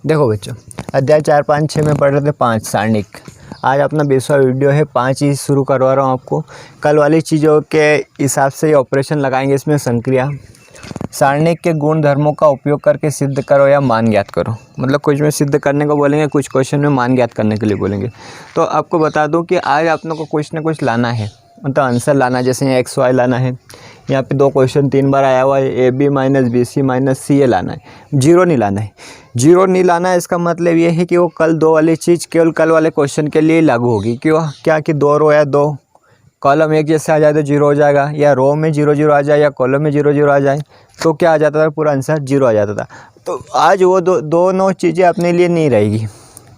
देखो बच्चों, अध्याय 4, 5, 6 में पढ़ रहे थे 5 सारणिक। आज अपना 20वां वीडियो है। 5 ही शुरू करवा रहा हूँ आपको। कल वाली चीज़ों के हिसाब से ऑपरेशन लगाएंगे। इसमें संक्रिया सारणिक के गुण धर्मों का उपयोग करके सिद्ध करो या मान ज्ञात करो। मतलब कुछ में सिद्ध करने को बोलेंगे, कुछ क्वेश्चन में मान ज्ञात करने के लिए बोलेंगे। तो आपको बता दूं कि आज आप लोगों को कुछ ना कुछ लाना है, मतलब आंसर लाना है। जैसे यहाँ XY लाना है, यहाँ पे 2 क्वेश्चन 3 बार आया हुआ है, AB minus BC minus CA लाना है। जीरो नहीं लाना है। जीरो नहीं लाना है, इसका मतलब ये है कि वो कल 2 वाली चीज़ केवल कल वाले क्वेश्चन के लिए लागू होगी। क्यों? क्या कि 2 रो या 2 कॉलम एक जैसे आ जाए तो जीरो हो जाएगा, या रो में 0 0 आ जाए या कॉलम में 0 0 आ जाए तो क्या आ जाता था, पूरा आंसर 0 आ जाता था। तो आज वो दोनों चीज़ें अपने लिए नहीं रहेगी।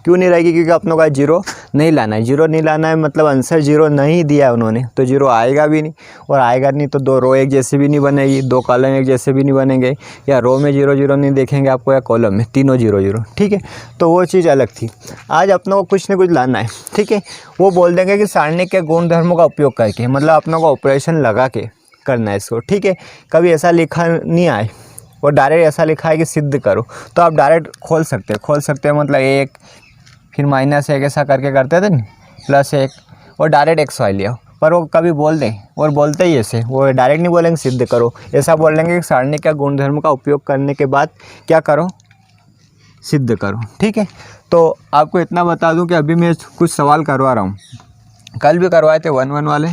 क्यों नहीं रहेगी? क्योंकि अपनों का जीरो नहीं लाना है। जीरो नहीं लाना है मतलब आंसर जीरो नहीं दिया है उन्होंने, तो जीरो आएगा भी नहीं। और आएगा नहीं तो 2 रो एक जैसे भी नहीं बनेगी, 2 कॉलम एक जैसे भी नहीं बनेंगे, या रो में 0 0 नहीं देखेंगे आपको, या कॉलम में तीनों 0 0। ठीक है, तो वो चीज़ अलग थी। आज अपनों को कुछ न कुछ लाना है। ठीक है, वो बोल देंगे कि सारणिक के गुण धर्मों का उपयोग करके, मतलब अपनों को ऑपरेशन लगा के करना है इसको। ठीक है, कभी ऐसा लिखा नहीं आए और डायरेक्ट ऐसा लिखा है कि सिद्ध करो, तो आप डायरेक्ट खोल सकते हैं। मतलब 1 फिर -1 ऐसा करके करते थे नहीं, +1 और डायरेक्ट XY लिया। पर वो कभी बोल दें, और बोलते ही ऐसे, वो डायरेक्ट नहीं बोलेंगे सिद्ध करो, ऐसा बोल देंगे कि सारणिक का गुणधर्म का उपयोग करने के बाद क्या करो, सिद्ध करो। ठीक है, तो आपको इतना बता दूं कि अभी मैं कुछ सवाल करवा रहा हूँ, कल भी करवाए थे 1 1 वाले।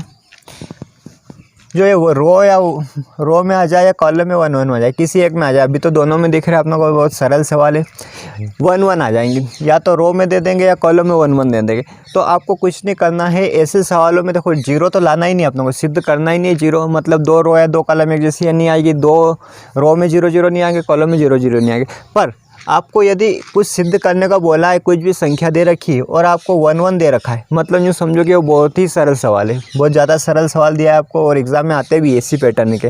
जो ये वो रो में आ जाए या कॉलम में 1 1 आ जाए, किसी एक में आ जाए। अभी तो दोनों में दिख रहा है अपना को, बहुत सरल सवाल है। 1 1 आ जाएंगे, या तो रो में दे देंगे या कॉलम में 1 1 दे देंगे। तो आपको कुछ नहीं करना है ऐसे सवालों में। देखो, जीरो तो लाना ही नहीं अपनों को, सिद्ध करना ही नहीं है जीरो। मतलब 2 रो या 2 कॉलम एक जैसी नहीं आएगी, 2 रो में 0 0 नहीं आएंगे, कॉलम में 0 0 नहीं आएंगे। पर आपको यदि कुछ सिद्ध करने का बोला है, कुछ भी संख्या दे रखी है और आपको 1 1 दे रखा है, मतलब यूँ समझो कि वो बहुत ही सरल सवाल है, बहुत ज़्यादा सरल सवाल दिया है आपको, और एग्ज़ाम में आते भी इसी पैटर्न के।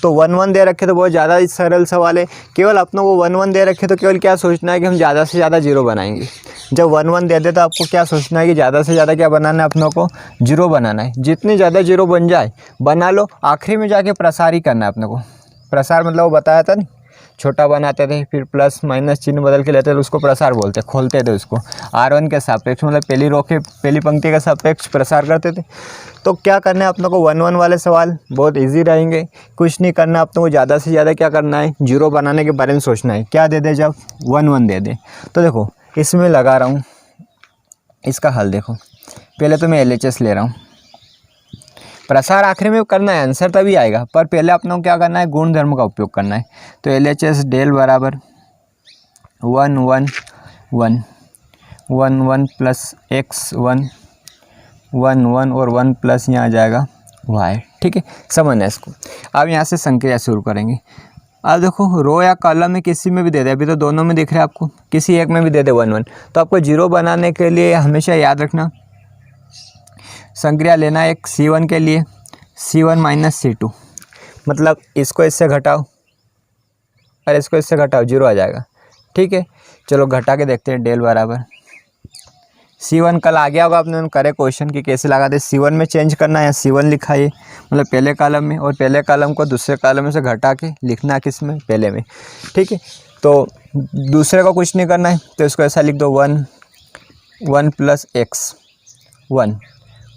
तो 1 1 दे रखे तो बहुत ज़्यादा ही सरल सवाल है। केवल अपनों को 1 1 दे रखे तो केवल क्या सोचना है कि हम ज़्यादा से ज़्यादा जीरो बनाएंगे। जब 1 1 दे दे तो आपको क्या सोचना है कि ज़्यादा से ज़्यादा क्या बनाना है, अपनों को जीरो बनाना है। जितनी ज़्यादा जीरो बन जाए बना लो, आखिरी में जाके प्रसार ही करना है अपने को। प्रसार मतलब वो बताया था नहीं, छोटा बनाते थे, फिर प्लस माइनस चिन्ह बदल के लेते थे, उसको प्रसार बोलते, खोलते थे उसको। R1 के सापेक्ष, मतलब पहली रो के पहली पंक्ति का सापेक्ष प्रसार करते थे। तो क्या करना है अपनों को, 1 1 वाले सवाल बहुत इजी रहेंगे। कुछ नहीं करना अपनों को, ज़्यादा से ज़्यादा क्या करना है, जीरो बनाने के बारे में सोचना है। क्या दे दे, जब 1 1 दे दे। तो देखो, इसमें लगा रहा हूँ, इसका हल देखो। पहले तो मैं LHS ले रहा हूँ, प्रसार आखिरी में करना है, आंसर तभी आएगा। पर पहले अपनों को क्या करना है, गुण धर्म का उपयोग करना है। तो LHS डेल बराबर 1 1 1 1 1 प्लस x1 1 1 और 1 प्लस यहाँ आ जाएगा y। ठीक है, समझना है इसको। अब यहाँ से संक्रिया शुरू करेंगे। अब देखो, रो या कॉलम में किसी में भी दे दे, अभी तो दोनों में दिख रहा है आपको, किसी एक में भी दे दे 1 1। तो आपको जीरो बनाने के लिए हमेशा याद रखना, संक्रिया लेना है एक C1 के लिए, C1 माइनस C2। मतलब इसको इससे घटाओ और इसको इससे घटाओ, जीरो आ जाएगा। ठीक है, चलो घटा के देखते हैं। डेल बराबर C1 कल आ गया होगा आपने करे क्वेश्चन की कैसे लगाते। C1 में चेंज करना है, C1 लिखा है मतलब पहले कॉलम में, और पहले कॉलम को दूसरे कॉलम में से घटा के लिखना किस में, पहले में। ठीक है, तो दूसरे को कुछ नहीं करना है, तो इसको ऐसा लिख दो 1 1 प्लस x 1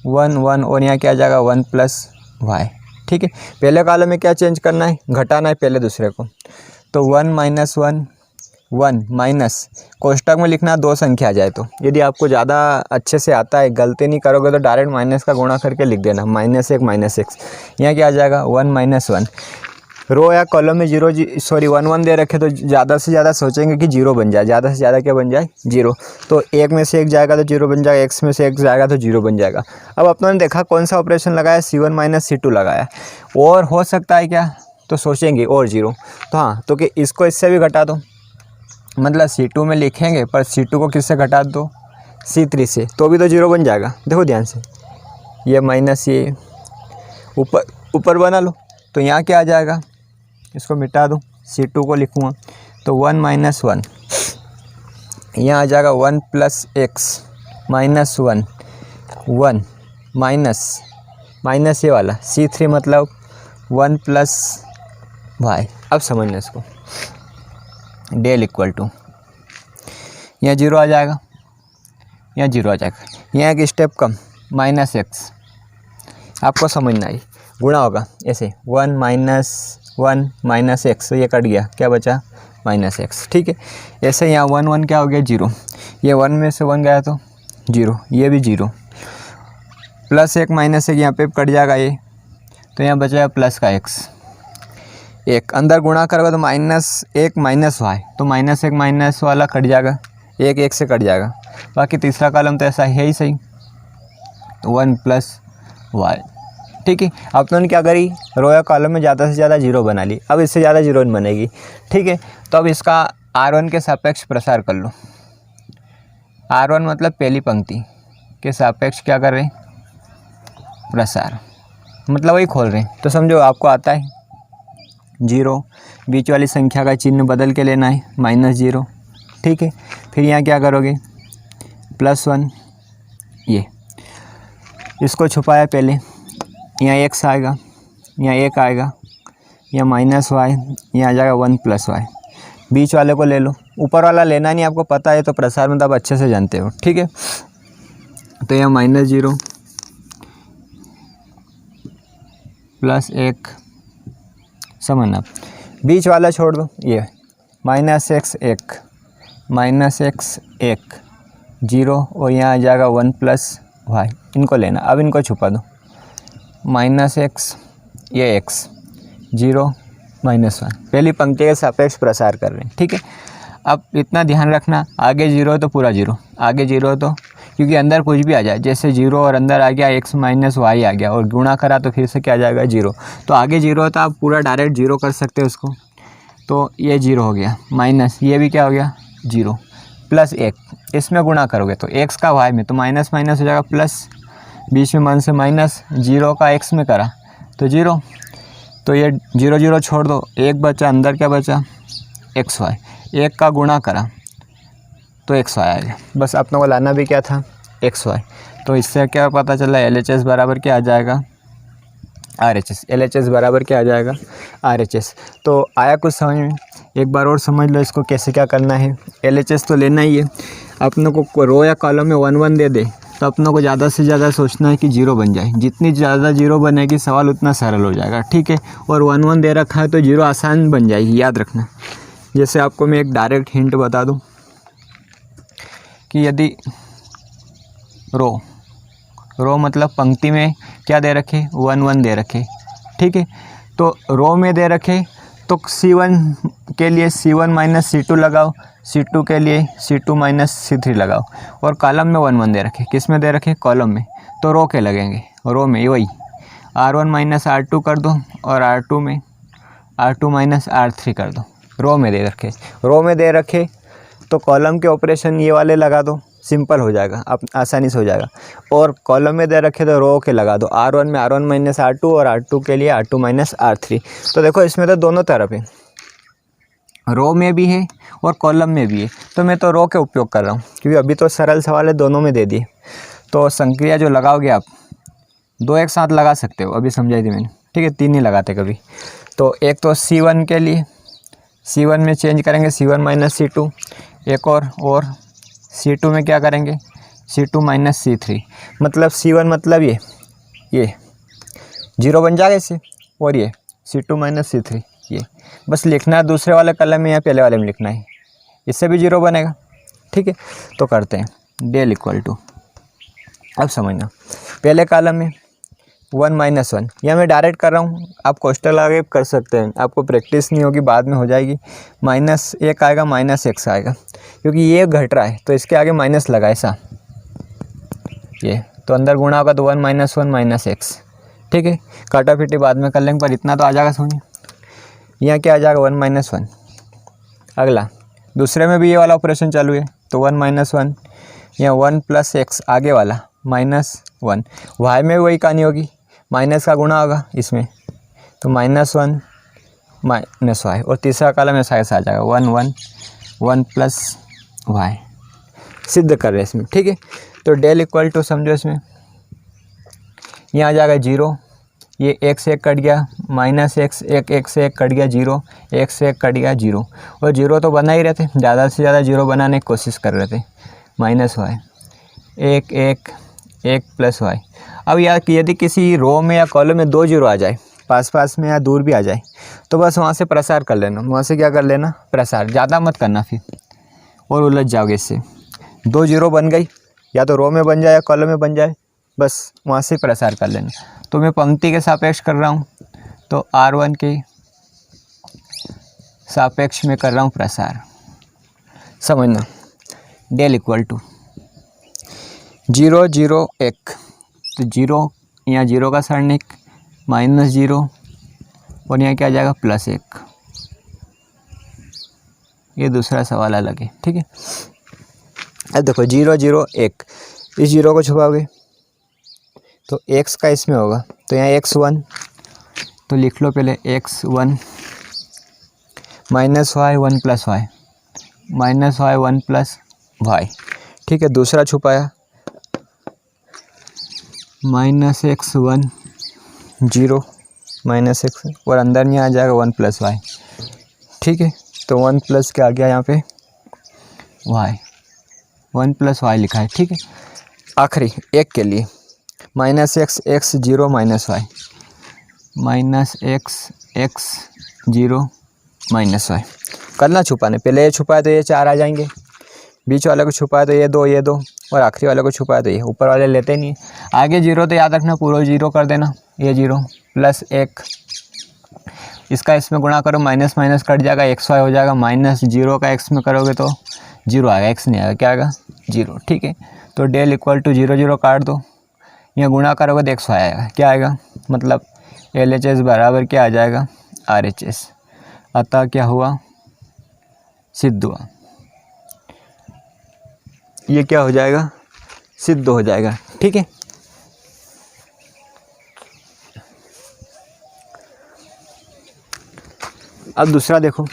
1 1 और यहाँ क्या आ जाएगा 1 प्लस y। ठीक है, पहले कॉलम में क्या चेंज करना है, घटाना है पहले दूसरे को। तो 1 माइनस 1 1 माइनस, कोष्टक में लिखना 2 संख्या आ जाए तो। यदि आपको ज़्यादा अच्छे से आता है, गलती नहीं करोगे तो डायरेक्ट माइनस का गुणा करके लिख देना, -1 -x। यहाँ क्या आ जाएगा 1 माइनस 1। रो या कॉलम में 1 1 दे रखे तो ज़्यादा से ज़्यादा सोचेंगे कि जीरो बन जाए, ज़्यादा से ज़्यादा क्या बन जाए, जीरो। तो एक में से एक जाएगा तो जीरो बन जाएगा, x में से एक जाएगा तो जीरो बन जाएगा। अब अपनों ने देखा कौन सा ऑपरेशन लगाया, C1 माइनस C2 लगाया। और हो सकता है क्या, तो सोचेंगे और जीरो, तो हाँ, तो कि इसको इससे भी घटा दो, मतलब C2 में लिखेंगे पर C2 को किससे घटा दो, C3 से, तो भी तो जीरो बन जाएगा। देखो ध्यान से, ये माइनस ये ऊपर बना लो, तो यहाँ क्या आ जाएगा, इसको मिटा दूँ, C2 को लिखूँगा तो 1 माइनस 1, यहाँ आ जाएगा 1 प्लस x माइनस 1 1 माइनस ये वाला C3 मतलब 1 प्लस y। अब समझना इसको, डेल इक्वल टू यहाँ 0 आ जाएगा, यहाँ 0 आ जाएगा, यहाँ एक स्टेप कम -x, आपको समझना है, गुणा होगा ऐसे 1 - x, तो ये कट गया, क्या बचा -x, ठीक है। ऐसे यहाँ 1 1 क्या हो गया 0, ये 1 में से 1 गया तो 0, ये भी 0, +1 -1 यहाँ पे कट जाएगा ये, तो यहाँ बचा प्लस का x, एक अंदर गुणा करोगे तो -1 -y, तो -1 माइनस वाला कट जाएगा, 1 1 से कट जाएगा, बाकी तीसरा कॉलम तो ऐसा है ही सही, तो 1 + y, ठीक है। अब तो क्या करी, रो या कॉलम में ज़्यादा से ज़्यादा 0 बना ली, अब इससे ज़्यादा 0 नहीं बनेगी, ठीक है। तो अब इसका r1 के सापेक्ष प्रसार कर लो, r1 मतलब पहली पंक्ति के सापेक्ष क्या कर रहे हैं, प्रसार, मतलब वही खोल रहे हैं, तो समझो आपको आता है 0, बीच वाली संख्या का चिन्ह बदल के लेना है -0, ठीक है। फिर यहाँ क्या करोगे +1, ये इसको छुपाया पहले, यहाँ x आएगा, यहाँ 1 आएगा, यहाँ -y, यहाँ आ जाएगा 1 + y, बीच वाले को ले लो, ऊपर वाला लेना नहीं, आपको पता है तो प्रसार मतलब अच्छे से जानते हो, ठीक है। तो यहाँ -0 +1, समझना, बीच वाला छोड़ दो, ये -x 1 0, और यहाँ आ जाएगा 1 + y, इनको लेना, अब इनको छुपा दो, -x, ये x 0 -1, पहली पंक्ति के सापेक्ष प्रसार कर रहे हैं, ठीक है। अब इतना ध्यान रखना, आगे 0 तो पूरा 0, आगे 0 तो क्योंकि अंदर कुछ भी आ जाए, जैसे 0 और अंदर आ गया x - y आ गया, और गुणा करा तो फिर से क्या आ जाएगा 0, तो आगे 0 तो आप पूरा डायरेक्ट 0 कर सकते हो उसको, तो ये 0 हो गया, माइनस ये भी क्या हो गया 0, +1, इसमें गुणा करोगे तो x का y में तो माइनस हो जाएगा प्लस, बीच में मन से माइनस, 0 का x में करा तो 0, तो ये 0 0 छोड़ दो, 1 बचा, अंदर क्या बचा xy, 1 का गुणा करा तो xy आएगा, बस अपने को लाना भी क्या था xy, तो इससे क्या पता चला LHS बराबर क्या आ जाएगा RHS, LHS बराबर क्या आ जाएगा RHS। तो आया कुछ समझ में, एक बार और समझ लो इसको कैसे क्या करना है। LHS तो लेना ही है, अपनों को रो या कॉलम में 1 1 दे दे तो अपनों को ज़्यादा से ज़्यादा सोचना है कि 0 बन जाए, जितनी ज़्यादा 0 बनेगी सवाल उतना सरल हो जाएगा, ठीक है। और 1 1 दे रखा है तो 0 आसान बन जाएगी, याद रखना। जैसे आपको मैं एक डायरेक्ट हिंट बता दूं कि यदि रो मतलब पंक्ति में क्या दे रखे 1 1 दे रखे, ठीक है। तो रो में दे रखे तो C1 के लिए C1 - C2 लगाओ, C2 के लिए C2 - C3 लगाओ, और कॉलम में 1 1 दे रखे, किस में दे रखे कॉलम में, तो रो के लगेंगे, रो में वही R1 - R2 कर दो, और R2 में R2 - R3 कर दो, रो में दे रखे तो कॉलम के ऑपरेशन ये वाले लगा दो, सिंपल हो जाएगा, अब आसानी से हो जाएगा। और कॉलम में दे रखे तो रो के लगा दो, R1 में R1 - R2 और R2 के लिए R2 - R3। तो देखो इसमें तो दोनों तरफ है, रो में भी है और कॉलम में भी है, तो मैं तो रो के उपयोग कर रहा हूँ क्योंकि अभी तो सरल सवाल है, दोनों में दे दिए। तो संक्रिया जो लगाओगे आप 2 एक साथ लगा सकते हो, अभी समझाई थी मैंने, ठीक है, 3 ही लगाते कभी। तो एक तो C1 के लिए C1 में चेंज करेंगे C1 - C2, एक और C2 में क्या करेंगे C2 - C3, मतलब C1 मतलब ये 0 बन जाएगा इससे, और ये C2 - C3 ये बस लिखना है, दूसरे वाले कॉलम में या पहले वाले में लिखना है, इससे भी 0 बनेगा, ठीक है। तो करते हैं डेल इक्वल टू, अब समझना, पहले कॉलम में 1 - 1, या मैं डायरेक्ट कर रहा हूँ, आप कोष्टक लगा के कर सकते हैं, आपको प्रैक्टिस नहीं होगी, बाद में हो जाएगी। -1 आएगा -x आएगा, क्योंकि ये घट रहा है तो इसके आगे माइनस लगा ऐसा, ये तो अंदर गुणा होगा तो 1 - 1 -x, ठीक है। काटापीटी बाद में कर लेंगे, पर इतना तो आ जाएगा समझिए। यहाँ क्या आ जाएगा 1 - 1, अगला दूसरे में भी ये वाला ऑपरेशन चालू है तो 1 - 1, यहाँ 1 + x आगे वाला -1, y में वही कहानी होगी, माइनस का गुणा होगा इसमें तो -1 -y, और तीसरा कॉलम ऐसा आ जाएगा 1 1 1 + y, सिद्ध कर रहे हैं इसमें, ठीक है। तो डेल इक्वल टू समझो इसमें यहाँ आ जाएगा 0, ये एक से एक कट गया, माइनस एक्स, एक से एक कट गया 0, एक से एक कट गया 0, और 0 तो बना ही रहते, ज़्यादा से ज़्यादा 0 बनाने की कोशिश कर रहे थे। माइनस वाई, एक प्लस वाई। अब यार यदि किसी रो में या कॉलम में 2 0 आ जाए, पास पास में या दूर भी आ जाए, तो बस वहाँ से प्रसार कर लेना, वहाँ से क्या कर लेना, प्रसार, ज़्यादा मत करना फिर और उलझ जाओगे इससे। 2 0 बन गई, या तो रो में बन जाए या कॉलम में बन जाए, बस वहाँ से प्रसार कर लेना। तो मैं पंक्ति के सापेक्ष कर रहा हूँ, तो R1 के सापेक्ष में कर रहा हूँ प्रसार, समझना। डेल इक्वल टू 0 0 1, तो 0 यहाँ 0 का सरणिक, -0, और यहाँ क्या आ जाएगा, +1। ये दूसरा सवाल अलग है, ठीक है। अब देखो 0 0 1, इस 0 को छुपाओगे तो x का इसमें होगा, तो यहाँ x1, तो लिख लो पहले x1 -y 1 + y, -y 1 + y, ठीक है। दूसरा छुपाया -x1 0 -x, और अंदर में आ जाएगा 1 + y, ठीक है। तो 1 प्लस क्या आ गया यहाँ पे, y, 1 + y लिखा है, ठीक है। आखिरी एक के लिए -x x 0 - y, -x 0 - y, करना छुपाने, पहले ये छुपाए तो ये 4 आ जाएंगे, बीच वाले को छुपाए तो ये 2, और आखिरी वाले को छुपाए तो ये, ऊपर वाले लेते नहीं। आगे 0 तो याद रखना, पूरा 0 कर देना, ये 0 +1, इसका इसमें गुणा करो, माइनस माइनस कट जाएगा, xy हो जाएगा, -0 का x में करोगे तो 0 आएगा, x नहीं आएगा, क्या आएगा, 0, ठीक है। तो डेल इक्वल टू 0 0 काट दो, यहाँ गुणा करोगे तो xy आएगा, क्या आएगा, मतलब LHS बराबर क्या आ जाएगा, RHS। अतः क्या हुआ, सिद्ध हुआ, ये क्या हो जाएगा, सिद्ध हो जाएगा, ठीक है। अब दूसरा देखो,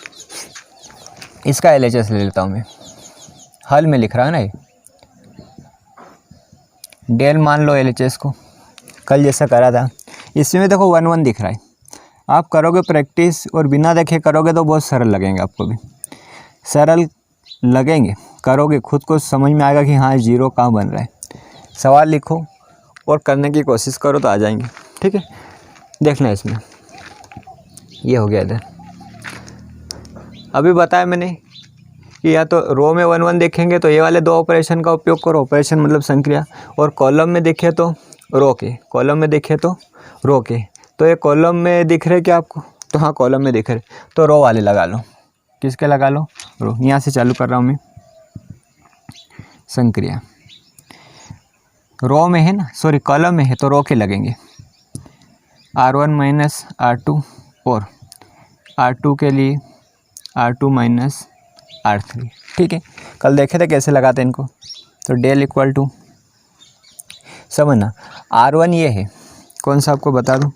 इसका LHS ले लेता हूँ मैं, हल में लिख रहा है ना ये, डेल मान लो LHS को, कल जैसा करा था। इसमें देखो 1 1 दिख रहा है, आप करोगे प्रैक्टिस और बिना देखे करोगे तो बहुत सरल लगेंगे, आपको भी सरल लगेंगे, करोगे खुद को समझ में आएगा कि हाँ 0 कहाँ बन रहा है। सवाल लिखो और करने की कोशिश करो तो आ जाएंगे, ठीक है। देखना इसमें, ये हो गया इधर, अभी बताया मैंने कि या तो रो में 1 1 देखेंगे तो ये वाले 2 ऑपरेशन का उपयोग करो, ऑपरेशन मतलब संक्रिया, और कॉलम में देखे तो रो के, कॉलम में देखे तो रो के। तो ये कॉलम में दिख रहे क्या आपको, तो हाँ कॉलम में दिख रहे, तो रो वाले लगा लो, किसके लगा लो, रो। यहाँ से चालू कर रहा हूँ मैं, संक्रिया रो में है ना, सॉरी कॉलम में है तो रो के लगेंगे, R1 - R2, और R2 के लिए R2 - R3, ठीक है। कल देखे थे कैसे लगाते हैं इनको। तो डेल इक्वल टू, समझना, R1 ये है, कौन सा आपको बता दूं,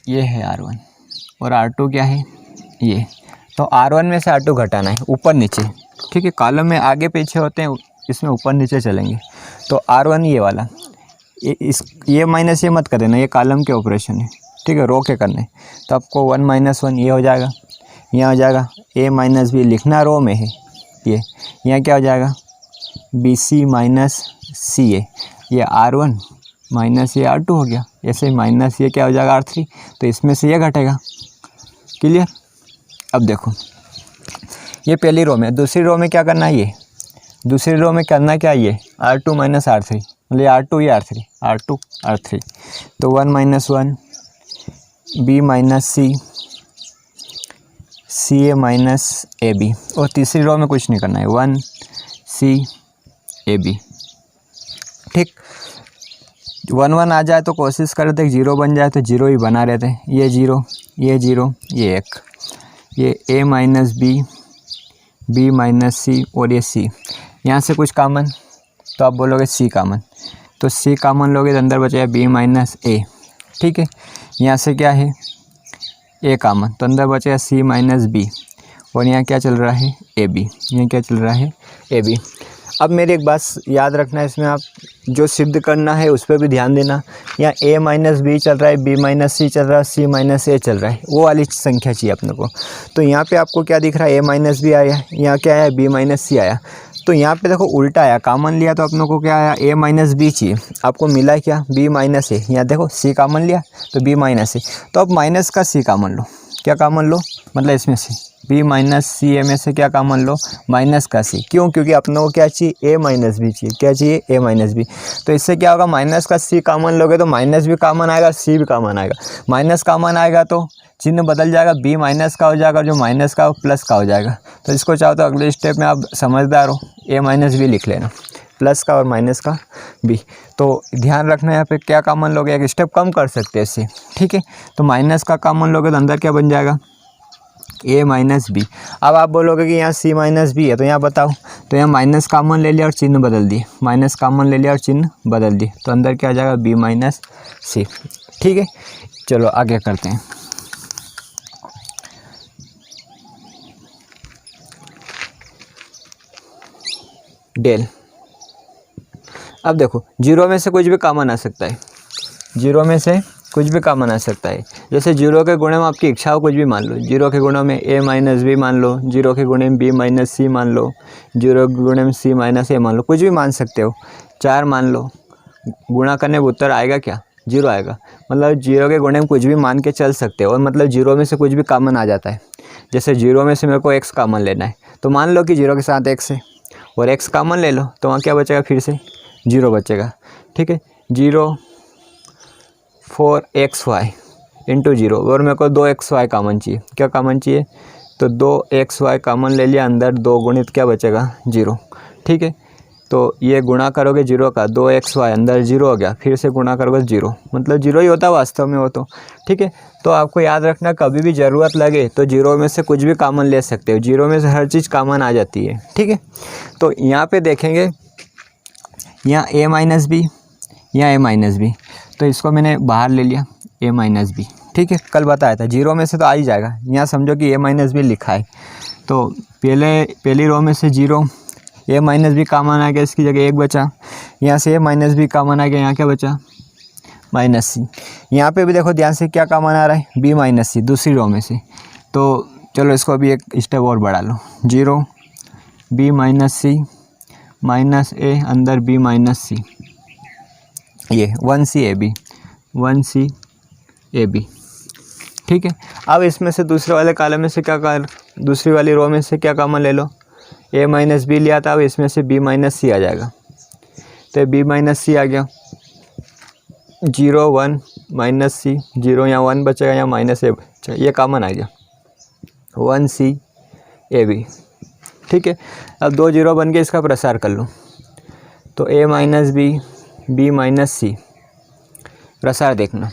ये है R1, और R2 क्या है, ये। तो R1 में से R2 घटाना है, ऊपर नीचे, ठीक है। कॉलम में आगे पीछे होते हैं, इसमें ऊपर नीचे चलेंगे। तो R1 ये वाला, ये माइनस ये मत कर देना, ये कॉलम के ऑपरेशन है, ठीक है, रो के करने। तो आपको 1 - 1 ये हो जाएगा, यहाँ हो जाएगा A - B, लिखना रो में है ये, यहाँ क्या हो जाएगा, BC - CA, ये R1 माइनस ये R2 हो गया, ऐसे माइनस ये क्या हो जाएगा R3, तो इसमें से ये घटेगा, क्लियर। अब देखो ये पहली रो में, दूसरी रो में क्या करना है, ये दूसरी रो में करना क्या, ये R2 - R3, मतलब R2 ये R3, R2 R3, तो 1 - 1 B - C, CA - AB, और तीसरी रो में कुछ नहीं करना है, 1 C AB, ठीक। 1 1 आ जाए तो कोशिश करते 0 बन जाए, तो 0 ही बना रहते, ये 0 ये 0 ये 1, ये A - B, B - C, और ये C, यहाँ से कुछ कॉमन, तो आप बोलोगे C कॉमन, तो C कॉमन लोगे तो अंदर बचेगा B - A, ठीक है। यहाँ से क्या है, A कॉमन, तो अंदर बचेगा C - B, और यहाँ क्या चल रहा है, AB, यहाँ क्या चल रहा है, AB। अब मेरी एक बात याद रखना है इसमें, आप जो सिद्ध करना है उस पर भी ध्यान देना। यहाँ a माइनस बी चल रहा है, b माइनस सी चल रहा है, c माइनस ए चल रहा है, वो वाली संख्या चाहिए अपने को। तो यहाँ पे आपको क्या दिख रहा है, a माइनस बी आया, यहाँ क्या आया, b माइनस सी आया। तो यहाँ पे देखो उल्टा आया, कॉमन लिया तो अपने को क्या आया, a माइनस बी चाहिए, आपको मिला क्या, b माइनस ए। यहाँ देखो c कॉमन लिया तो b माइनस ए, तो अब माइनस का c कॉमन लो, क्या कॉमन लो, मतलब इसमें से b माइनस सी ए में से क्या कॉमन लो, माइनस का c। क्यों, क्योंकि अपने को क्या चाहिए, a माइनस बी चाहिए, क्या चाहिए, a माइनस बी। तो इससे क्या होगा, माइनस का c कॉमन लोगे तो माइनस भी कॉमन आएगा, c भी कॉमन आएगा। माइनस कॉमन आएगा तो चिन्ह बदल जाएगा, b माइनस का हो जाएगा, जो माइनस का वो प्लस का हो जाएगा। तो इसको चाहो तो अगले स्टेप में आप समझदार हो, a माइनस बी लिख लेना, प्लस का और माइनस का b। तो ध्यान रखना यहाँ पे क्या कॉमन लोगे, एक स्टेप कम कर सकते हैं इससे, ठीक है। तो माइनस का कॉमन लोगे तो अंदर क्या बन जाएगा, a माइनस बी। अब आप बोलोगे कि यहाँ c माइनस बी है, तो यहाँ बताओ, तो यहाँ माइनस कॉमन ले लिया और चिन्ह बदल दिए, माइनस कॉमन ले लिया और चिन्ह बदल दिए, तो अंदर क्या आ जाएगा, b माइनस सी, ठीक है। चलो आगे करते हैं। डेल, अब देखो जीरो में से कुछ भी कॉमन आ सकता है, जीरो में से कुछ भी कॉमन आ सकता है। जैसे जीरो के गुणे में आपकी इच्छा हो कुछ भी मान लो, जीरो के गुणों में a माइनस बी मान लो, जीरो के गुणे में b माइनस सी मान लो, जीरो के गुणे में c माइनस ए मान लो, कुछ भी मान सकते हो, 4 मान लो। गुणा करने में उत्तर आएगा क्या, जीरो आएगा। मतलब जीरो के गुणे में कुछ भी मान के चल सकते हो, और मतलब जीरो में से कुछ भी कॉमन आ जाता है। जैसे जीरो में से मेरे को x कॉमन लेना है, तो मान लो कि जीरो के साथ x है और x कॉमन ले लो, तो वहाँ क्या बचेगा, फिर से जीरो बचेगा, ठीक है। 0 4xy इंटू जीरो, और मेरे को 2xy कॉमन चाहिए, क्या कॉमन चाहिए, तो 2xy कॉमन ले लिया, अंदर 2 गुणित क्या बचेगा, जीरो, ठीक है। तो ये गुणा करोगे जीरो का, 2xy अंदर जीरो हो गया, फिर से गुणा करोगे जीरो, मतलब जीरो ही होता है वास्तव में वो तो, ठीक है। तो आपको याद रखना, कभी भी ज़रूरत लगे तो जीरो में से कुछ भी कॉमन ले सकते हो, जीरो में से हर चीज़ कॉमन आ जाती है, ठीक है। तो यहाँ पे देखेंगे, यहाँ a माइनस बी, यहाँ a माइनस बी, तो इसको मैंने बाहर ले लिया, a माइनस बी, ठीक है। कल बताया था जीरो में से तो आ ही जाएगा, यहाँ समझो कि a माइनस बी लिखा है, तो पहली रो में से zero, a minus B common आ गया, इसकी जगह 1 बचा, यहाँ से a माइनस बी कॉमन आ गया, यहाँ क्या बचा, माइनस सी। यहाँ पे भी देखो ध्यान से क्या कॉमन आ रहा है, b माइनस सी, दूसरी रो में से। तो चलो इसको अभी एक स्टेप और बढ़ा लो, 0 b माइनस सी माइनस ए, अंदर b माइनस सी, ये 1c A B, 1c A B, ठीक है। अब इसमें से दूसरे वाले कॉलम में से क्या कर, दूसरी वाली रो में से क्या कॉमन ले लो, a माइनस बी लिया था, अब इसमें से b माइनस सी आ जाएगा, तो b माइनस सी आ गया, 0 1 माइनस सी, 0 यहाँ 1 बचेगा, यहाँ माइनस ए बचेगा, ये कॉमन आ गया, 1c ए बी, ठीक है। अब 2 0 बन के इसका प्रसार कर लो, तो a minus B, b minus C, प्रसार देखना,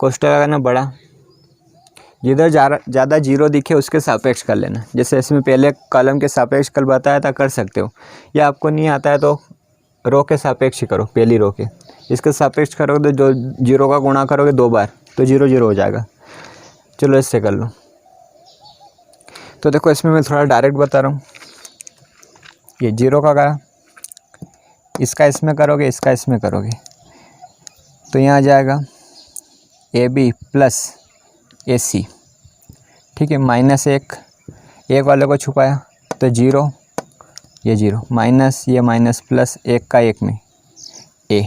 कोष्ठक लगाना बड़ा, जिधर ज़्यादा जीरो दिखे उसके सापेक्ष कर लेना। जैसे इसमें पहले कॉलम के सापेक्ष कल बताया था, कर सकते हो, या आपको नहीं आता है तो रो के सापेक्ष ही करो, पहली रो के, इसके सापेक्ष करोगे तो जो जीरो का गुणा करोगे 2 बार तो 0 0 हो जाएगा। चलो इससे कर लो। तो देखो इसमें मैं थोड़ा डायरेक्ट बता रहा हूँ, ये 0 का करा, इसका इसमें करोगे, इसका इसमें करोगे, तो यहाँ आ जाएगा ए बी प्लस ए सी, ठीक है, माइनस 1, एक वाले को छुपाया तो 0, ये 0 माइनस, ये माइनस प्लस 1 का 1 में ए,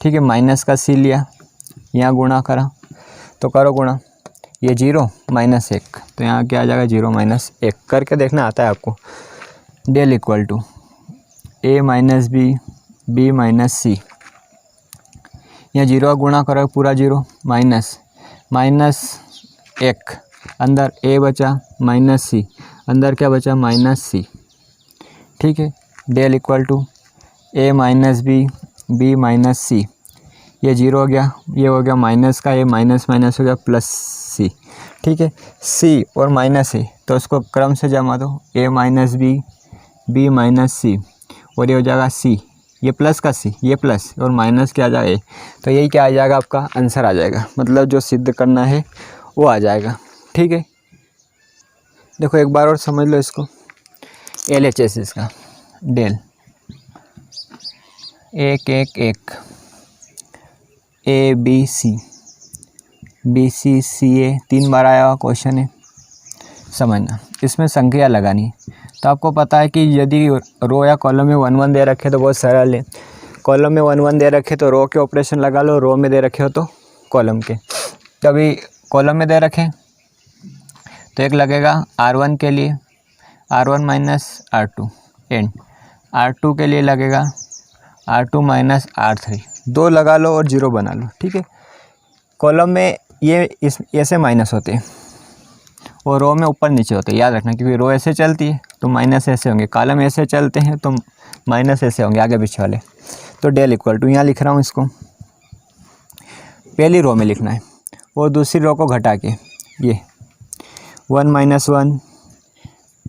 ठीक है। माइनस का सी लिया, यहाँ गुणा करा, तो करो गुणा, ये 0 माइनस 1, तो यहाँ क्या आ जाएगा, 0 माइनस 1, करके देखना आता है आपको। Del equal to a minus B, B minus C, यहाँ 0 का गुणा करो पूरा 0, माइनस माइनस 1, अंदर a बचा माइनस सी, अंदर क्या बचा, माइनस सी, ठीक है। Del equal to a minus B, B minus C, ये 0 हो गया, ये हो गया माइनस का, ये माइनस माइनस हो गया प्लस सी, ठीक है। सी और माइनस है तो उसको क्रम से जमा दो, a minus B, B minus C, और ये हो जाएगा सी, ये प्लस का सी, ये प्लस और माइनस क्या आ जाएगा, तो यही क्या आ जाएगा, आपका आंसर आ जाएगा, मतलब जो सिद्ध करना है वो आ जाएगा, ठीक है। देखो एक बार और समझ लो इसको, LHS इसका डेल एक एक एक, A B C, B C सी ए 3 बार आया हुआ क्वेश्चन है, समझना। इसमें संख्या लगानी, तो आपको पता है कि यदि रो या कॉलम में 1 1 दे रखे तो बहुत सरल है। कॉलम में 1 1 दे रखे तो रो के ऑपरेशन लगा लो, रो में दे रखे हो तो कॉलम के। तभी कॉलम में दे रखें तो एक लगेगा R1 के लिए R1 minus R2 and R2 के लिए लगेगा R2 माइनस R3, 2 लगा लो और 0 बना लो, ठीक है। कॉलम में ये इस ऐसे माइनस होते हैं और रो में ऊपर नीचे होते हैं, याद रखना, क्योंकि रो ऐसे चलती है तो माइनस ऐसे होंगे, कॉलम ऐसे चलते हैं तो माइनस ऐसे होंगे आगे पीछे वाले। तो डेल इक्वल टू यहाँ लिख रहा हूँ, इसको पहली रो में लिखना है और दूसरी रो को घटा के ये 1 माइनस 1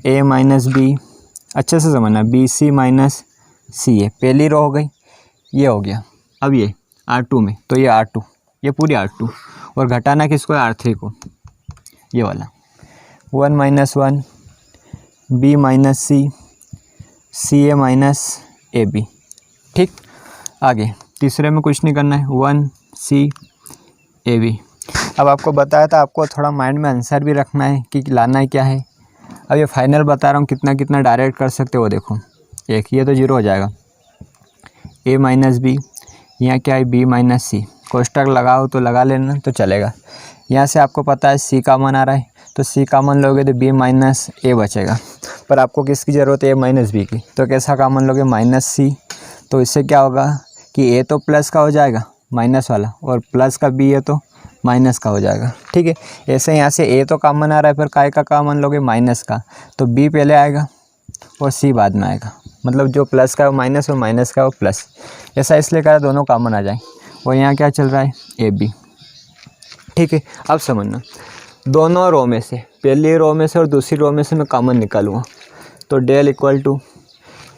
ए माइनस बी, अच्छे से समझना, बी सी माइनस सी ए, पहली रो हो गई, ये हो गया। अब ये R2 में तो ये R2, ये पूरी R2 और घटाना किसको है, R3 को, ये वाला 1 minus 1 B minus C A minus A B, ठीक। आगे तीसरे में कुछ नहीं करना है, 1 सी ए बी। अब आपको बताया था आपको थोड़ा माइंड में आंसर भी रखना है कि लाना है क्या है। अब ये फाइनल बता रहा हूँ, कितना कितना डायरेक्ट कर सकते हो, देखो एक ये तो 0 हो जाएगा, ए माइनस बी, यहाँ क्या है बी माइनस सी, कोष्टक लगाओ तो लगा लेना तो चलेगा। यहाँ से आपको पता है सी कॉमन आ रहा है तो सी कॉमन लोगे तो बी माइनस ए बचेगा, पर आपको किसकी ज़रूरत है, ए माइनस बी की, तो कैसा कॉमन लोगे, माइनस सी। तो इससे क्या होगा कि ए तो प्लस का हो जाएगा माइनस वाला और प्लस का बी है तो माइनस का हो जाएगा, ठीक है। ऐसे यहाँ से ए तो कॉमन आ रहा है, पर काय का कॉमन लोगे, माइनस का, तो बी पहले आएगा और सी बाद में आएगा, मतलब जो प्लस का है वो माइनस और माइनस का है वो प्लस, ऐसा इसलिए कहा दोनों कॉमन आ जाए। और यहाँ क्या चल रहा है, ए बी, ठीक है। अब समझना, दोनों रो में से, पहली रो में से और दूसरी रो में से मैं कॉमन निकालूँगा, तो डेल इक्वल टू,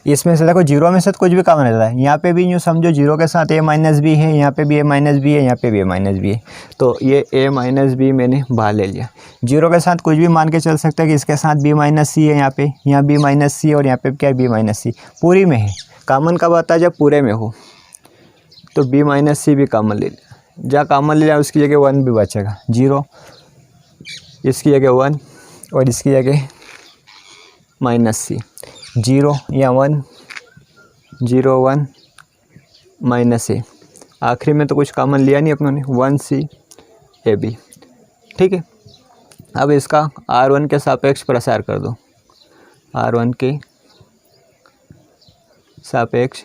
इसमें से देखो 0 में से तो कुछ भी कॉमन रहता है, यहाँ पे भी यूँ समझो 0 के साथ ए माइनस बी है, यहाँ पे भी ए माइनस बी है, यहाँ पे भी ए माइनस बी है, तो ये ए माइनस बी मैंने बाहर ले लिया। 0 के साथ कुछ भी मान के चल सकते हैं कि इसके साथ बी माइनस सी है, यहाँ बी माइनस सी और यहाँ पे क्या है बी माइनस सी, पूरी में है। कॉमन कब आता है, जब पूरे में हो, तो बी माइनस सी भी कॉमन ले लिया, जहाँ कॉमन ले लिया उसकी जगह 1 भी बचेगा, 0 इसकी जगह 1 और इसकी जगह माइनस सी, 0 या 1 0 1 माइनस ए, आखिरी में तो कुछ कॉमन लिया नहीं अपनों ने, 1 सी ए बी, ठीक है। अब इसका R1 के सापेक्ष प्रसार कर दो, R1 के सापेक्ष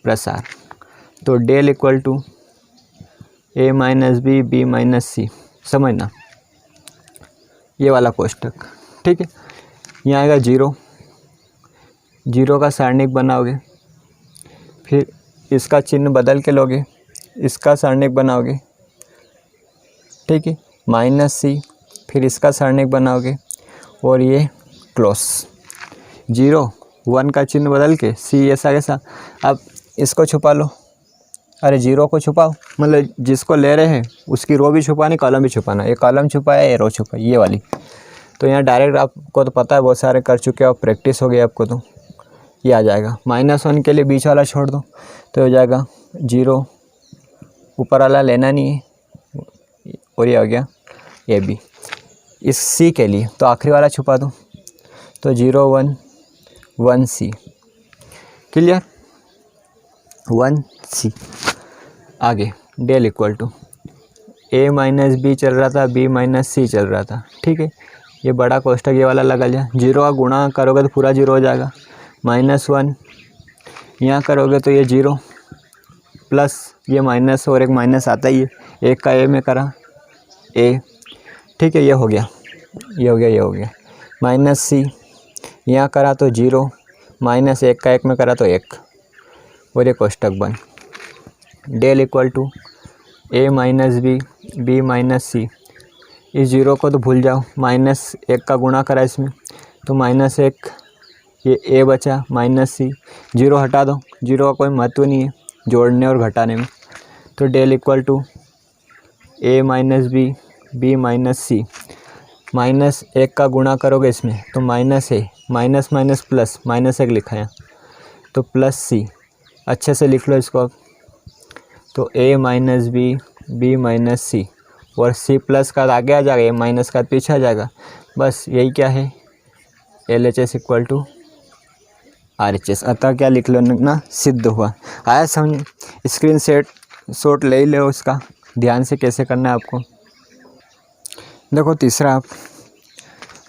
प्रसार, तो del equal to A minus B B minus C, समझना ये वाला कोष्टक, ठीक है। यहाँ आएगा 0, 0 का सारणिक बनाओगे, फिर इसका चिन्ह बदल के लोगे, इसका सारणिक बनाओगे, ठीक है, माइनस सी, फिर इसका सारणिक बनाओगे और ये क्लोज, 0 1 का चिन्ह बदल के सी ऐसा कैसा। अब इसको छुपा लो, अरे 0 को छुपाओ, मतलब जिसको ले रहे हैं उसकी रो भी छुपानी, कॉलम भी छुपाना, ये कॉलम छुपाया ये रो छुपाई, ये वाली। तो यहाँ डायरेक्ट आपको तो पता है, बहुत सारे कर चुके हो, प्रैक्टिस हो गई आपको, तो ये आ जाएगा। -1 के लिए बीच वाला छोड़ दो तो हो जाएगा 0, ऊपर वाला लेना नहीं है और ये हो गया ए बी। इस सी के लिए तो आखिरी वाला छुपा दो, तो 0 1 1 सी, क्लियर, 1 सी। आगे del equal to A minus B चल रहा था, बी माइनस सी चल रहा था, ठीक है। ये बड़ा कोष्टक ये वाला लगा लिया, 0 का गुणा करोगे तो पूरा 0 हो जाएगा, -1 यहाँ करोगे तो ये 0 प्लस ये माइनस और एक माइनस आता ही है, एक का ए में करा ए, ठीक है, ये हो गया, ये हो गया, ये हो गया, माइनस सी यहाँ करा तो 0, माइनस एक का एक में करा तो 1 और ये कोष्टक बन। Del equal to A minus B B minus C, इस 0 को तो भूल जाओ, -1 का गुणा करा इसमें तो -1, ये ए बचा, माइनस सी, 0 हटा दो, 0 का कोई महत्व नहीं है जोड़ने और घटाने में, तो del equal to A minus B B minus C, -1 का गुणा करोगे इसमें तो minus A, minus minus plus, -1 लिखा है तो प्लस सी, अच्छे से लिख लो इसको अब। तो a minus B, B minus C, और c प्लस का आगे आ जाएगा, a माइनस का पीछे आ जाएगा। बस यही क्या है, LHS इक्वल टू RHS। अतः क्या लिख लो ना, सिद्ध हुआ। आया समझ? स्क्रीन शॉट ले लो इसका, ध्यान से कैसे करना है आपको। देखो तीसरा, आप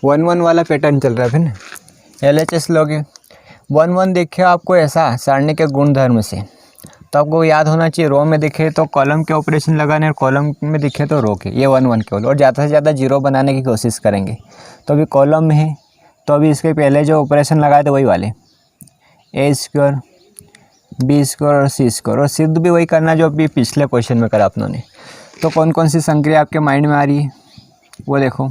1-1 वाला पैटर्न चल रहा है फिर ना, LHS लोगे 1-1 देखिए आपको ऐसा सारणी के गुणधर्म से, तो आपको याद होना चाहिए रो में दिखे तो कॉलम के ऑपरेशन लगाने और कॉलम में दिखे तो रो के, ये 1-1 केवल। और ज़्यादा से ज़्यादा जीरो बनाने की कोशिश करेंगे। तो अभी कॉलम में है तो अभी इसके पहले जो ऑपरेशन लगाए थे वही वाले, A², B² और C², और सिद्ध भी वही करना जो अभी पिछले क्वेश्चन में करा अपनों ने। तो कौन कौन सी संक्रिया आपके माइंड में आ रही है वो देखो।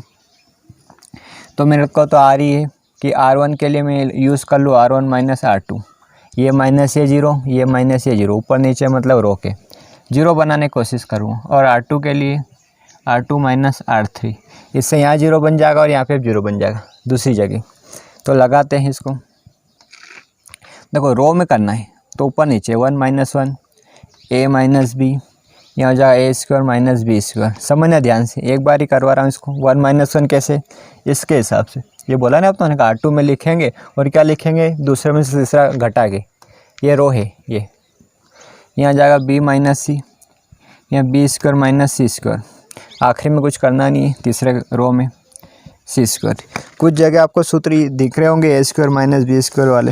तो मेरे को तो आ रही है कि R1 के लिए मैं यूज़ कर लूँ R1 माइनस R2, ये माइनस ये जीरो, ये माइनस ये जीरो, ऊपर नीचे मतलब रो के जीरो बनाने की कोशिश करूँ। और R2 के लिए R2 माइनस R3, इससे यहाँ जीरो बन जाएगा और यहाँ पे जीरो बन जाएगा दूसरी जगह। तो लगाते हैं इसको। देखो रो में करना है तो ऊपर नीचे 1 माइनस 1, a माइनस बी, यहाँ हो जाएगा A² माइनस B²। समझना ध्यान से, एक बार ही करवा रहा हूँ इसको। 1 माइनस 1 कैसे, इसके हिसाब से ये बोला ना आपने, R2 में लिखेंगे और क्या लिखेंगे, दूसरे में से तीसरा घटा के, ये रो है ये, यहाँ जाएगा B माइनस सी, यहाँ B² माइनस C²। आखिरी में कुछ करना नहीं है, तीसरे रो में C²। कुछ जगह आपको सूत्र दिख रहे होंगे A² माइनस B² वाले,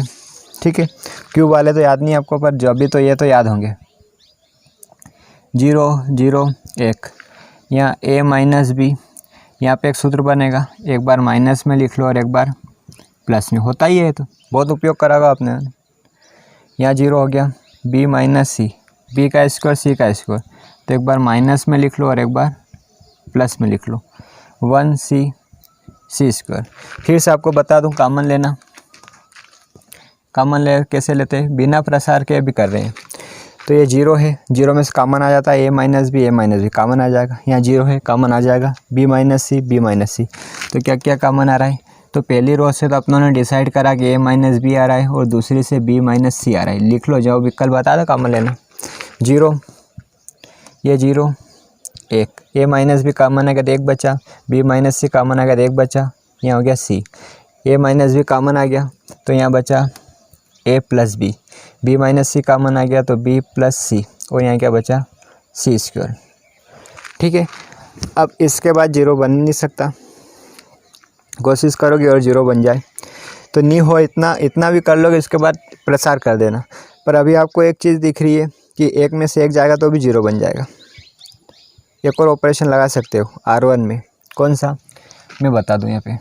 ठीक है। क्यूब वाले तो याद नहीं आपको, पर जब भी तो ये तो याद होंगे। 0 0 1, यहाँ a माइनस बी, यहाँ पे एक सूत्र बनेगा, एक बार माइनस में लिख लो और एक बार प्लस में, होता ही है तो बहुत उपयोग करागा आपने। यहाँ 0 हो गया, b माइनस सी, बी का स्क्वायर सी का स्क्वायर, तो एक बार माइनस में लिख लो और एक बार प्लस में लिख लो, 1c c²। फिर से आपको बता दूँ कॉमन लेना, कॉमन ले कैसे लेते हैं, बिना प्रसार के भी कर रहे हैं। तो ये 0 है, 0 में से कॉमन आ जाता है a माइनस बी कॉमन आ जाएगा, यहाँ 0 है कॉमन आ जाएगा, b माइनस सी। तो क्या क्या कॉमन आ रहा है, तो पहली रो से तो अपनों ने डिसाइड करा कि a माइनस बी आ रहा है और दूसरी से b माइनस सी आ रहा है। लिख लो, जो विकल्प बता दो कॉमन लेना। 0, ये 0 1, a माइनस बी कॉमन आ गया तो 1 बचा, b माइनस सी कॉमन आ गया तो 1 बचा, यहाँ हो गया c, a minus B common आ गया तो यहाँ बचा a plus B, b minus C common आ गया तो b प्लस सी, और यहाँ क्या बचा c²। ठीक है, अब इसके बाद 0 बन नहीं सकता, कोशिश करोगे और 0 बन जाए तो नहीं हो, इतना भी कर लोगे, इसके बाद प्रसार कर देना। पर अभी आपको एक चीज़ दिख रही है कि एक में से एक जाएगा तो भी 0 बन जाएगा। एक और ऑपरेशन लगा सकते हो R1 में, कौन सा मैं बता दूँ यहाँ पे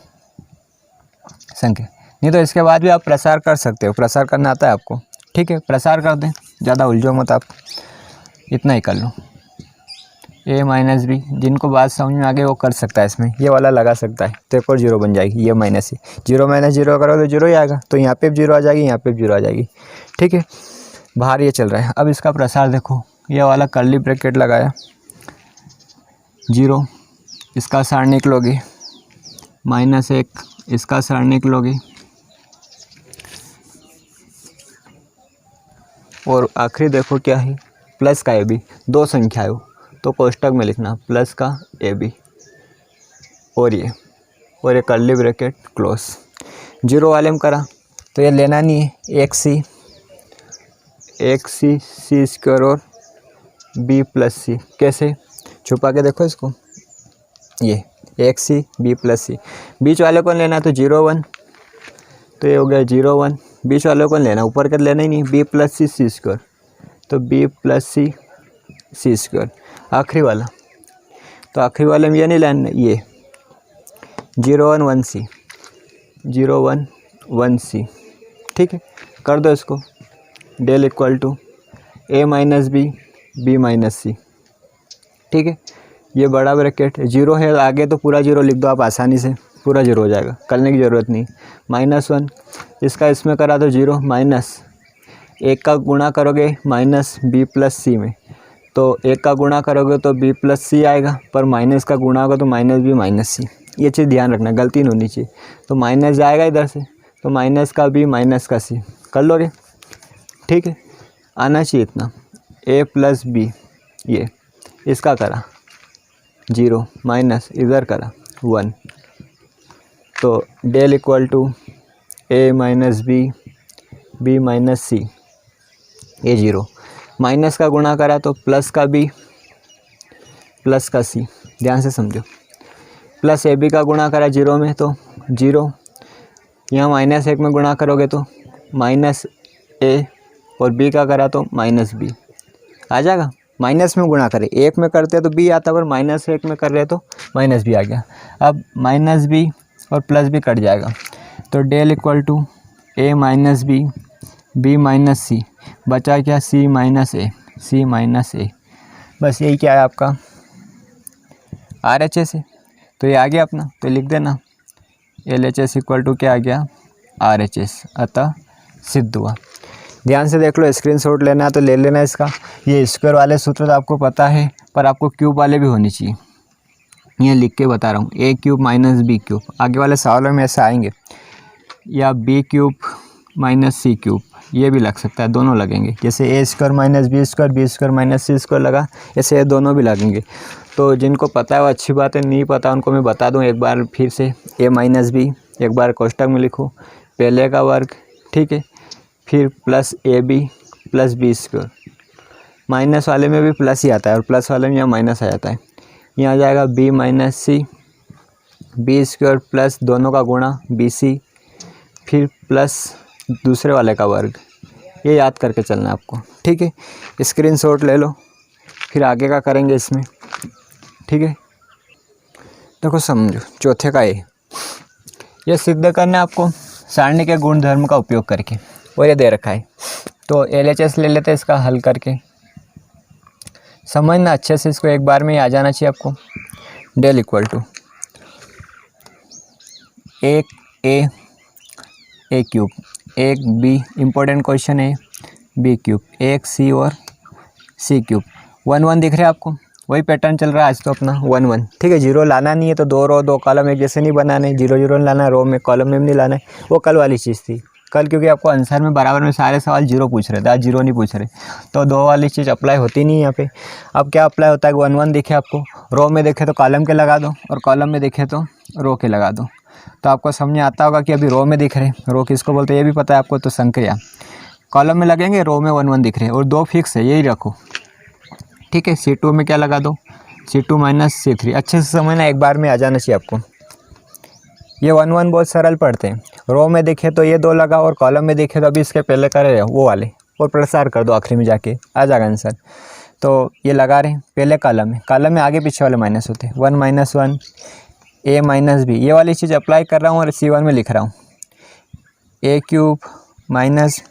संख्या, नहीं तो इसके बाद भी आप प्रसार कर सकते हो, प्रसार करना आता है आपको। ठीक है, प्रसार कर दें, ज़्यादा उलझो मत आप, इतना ही कर लो। a माइनस बी, जिनको बात समझ में आ गई वो कर सकता है, इसमें ये वाला लगा सकता है, तो एक और 0 बन जाएगी, ये माइनस सी, 0 माइनस 0 करो तो 0 ही आएगा, तो यहाँ पे भी 0 आ जाएगी, यहाँ पे भी 0 आ जाएगी। ठीक है, बाहर ये चल रहा है। अब इसका प्रसार देखो, ये वाला कर्ली ब्रैकेट लगाया, 0 इसका सार निकलोगे, -1 इसका सार निकलोगे, और आखिरी देखो क्या है, प्लस का ए बी, दो संख्या हो तो कोष्टक में लिखना प्लस का ए बी, और ये कर्ली ब्रैकेट क्लोज। 0 वाले में करा तो ये लेना नहीं है, 1c c² और b प्लस सी, कैसे छुपा के देखो इसको, ये 1c b प्लस सी, बीच वाले को लेना तो 0 1, तो ये हो गया 0 1, बीच वाले को लेना, ऊपर का लेना ही नहीं, b प्लस सी c², तो b प्लस सी c²। आखिरी वाला, तो आखिरी वाले में ये नहीं लेना, ये 0 1 1c, 0 1 1c। ठीक है, कर दो इसको, del equal to a minus B minus C. ठीक है, ये बड़ा ब्रैकेट 0 है, आगे तो पूरा 0 लिख दो आप, आसानी से पूरा 0 हो जाएगा, करने की ज़रूरत नहीं। -1 इसका इसमें करा तो 0, माइनस 1 का गुणा करोगे माइनस बी प्लस सी में, तो 1 का गुणा करोगे तो b प्लस सी आएगा, पर माइनस का गुणा होगा तो माइनस बी माइनस सी। ये चीज़ ध्यान रखना, गलती नहीं होनी चाहिए। तो माइनस जाएगा इधर से, तो माइनस का b माइनस का सी कर लोगे। ठीक है, आना चाहिए इतना, ए प्लस बी, ये इसका करा 0 माइनस इधर करा 1, तो del equal to A minus B minus C, ये 0 माइनस का गुणा करा तो प्लस का बी प्लस का सी, ध्यान से समझो, प्लस ए बी का गुणा करा 0 में तो 0, यहाँ माइनस 1 में गुणा करोगे तो माइनस ए, और बी का करा तो माइनस बी आ जाएगा। माइनस में गुणा करें, 1 में करते तो बी आता, पर माइनस 1 में कर रहे तो माइनस बी आ गया। अब माइनस बी और प्लस बी कट जाएगा, तो del equal to A minus B minus C, बचा क्या सी माइनस ए, बस यही क्या है आपका RHS है। तो ये आ गया अपना, तो लिख देना LHS इक्वल टू क्या आ गया RHS, अतः सिद्ध हुआ। ध्यान से देख लो, स्क्रीनशॉट लेना है तो ले लेना इसका। ये स्क्वायर वाले सूत्र तो आपको पता है, पर आपको क्यूब वाले भी होने चाहिए, ये लिख के बता रहा हूँ, A cube minus B cube, आगे वाले सवालों में ऐसे आएंगे, या B cube minus C cube, ये भी लग सकता है, दोनों लगेंगे। जैसे A square minus B square minus C square लगा, ऐसे ये दोनों भी लगेंगे। तो जिनको पता है वो अच्छी बात है, नहीं पता उनको मैं बता दूं एक बार फिर से, ए माइनस बी एक बार कोष्टक में लिखो, पहले का वर्ग, ठीक है, फिर plus A B plus B square, minus वाले में भी प्लस ही आता है और प्लस वाले में यहाँ माइनस आ जाता है, यहाँ आ जाएगा बी माइनस सी, बी स्क्वायर प्लस दोनों का गुणा बी सी, फिर प्लस दूसरे वाले का वर्ग। ये याद करके चलना है आपको, ठीक है। स्क्रीनशॉट ले लो, फिर आगे का करेंगे इसमें, ठीक है। देखो समझो, चौथे का ये सिद्ध करना है आपको सारणी के गुणधर्म का उपयोग करके, और ये दे रखा है। तो LHS ले लेते हैं इसका हल करके, समझना अच्छे से, इसको एक बार में ही आ जाना चाहिए आपको। डेल इक्वल टू एक ए क्यूब, एक बी, इम्पोर्टेंट क्वेश्चन है, बी क्यूब, एक सी और सी क्यूब, 1 1 दिख रहा है आपको, वही पैटर्न चल रहा है आज तो अपना 1 1, ठीक है। 0 लाना नहीं है, तो 2 रो 2 कॉलम एक जैसे नहीं बनाने, 0 0 लाना है, रो में कॉलम में नहीं लाना है, वो कल वाली चीज़ थी। कल क्योंकि आपको आंसर में बराबर में सारे सवाल 0 पूछ रहे थे, आज 0 नहीं पूछ रहे, तो 2 वाली चीज़ अप्लाई होती नहीं है यहाँ पे। अब क्या अप्लाई होता है, 1 1 दिखे आपको, रो में देखे तो कॉलम के लगा दो, और कॉलम में देखे तो रो के लगा दो। तो आपको समझ आता होगा कि अभी रो में दिख रहे, रो किसको बोलते हैं ये भी पता है आपको, तो संक्रिया। कॉलम में लगेंगे, रो में 1 1 दिख रहे, और 2 फिक्स है, यही रखो, ठीक है। C2 में क्या लगा दो, C2 माइनस C3, अच्छे से समझना, एक बार में आ जाना चाहिए आपको। ये 1 1 बहुत सरल पढ़ते हैं, रो में देखे तो ये 2 लगा, और कॉलम में देखे तो अभी इसके पहले करे वो वाले, और प्रसार कर दो आखिरी में जाके आ जाएगा आंसर। तो ये लगा रहे हैं पहले कॉलम में आगे पीछे वाले माइनस होते हैं, 1 माइनस 1 ए माइनस बी, ये वाली चीज़ अप्लाई कर रहा हूँ, और C1 में लिख रहा हूँ A cube minus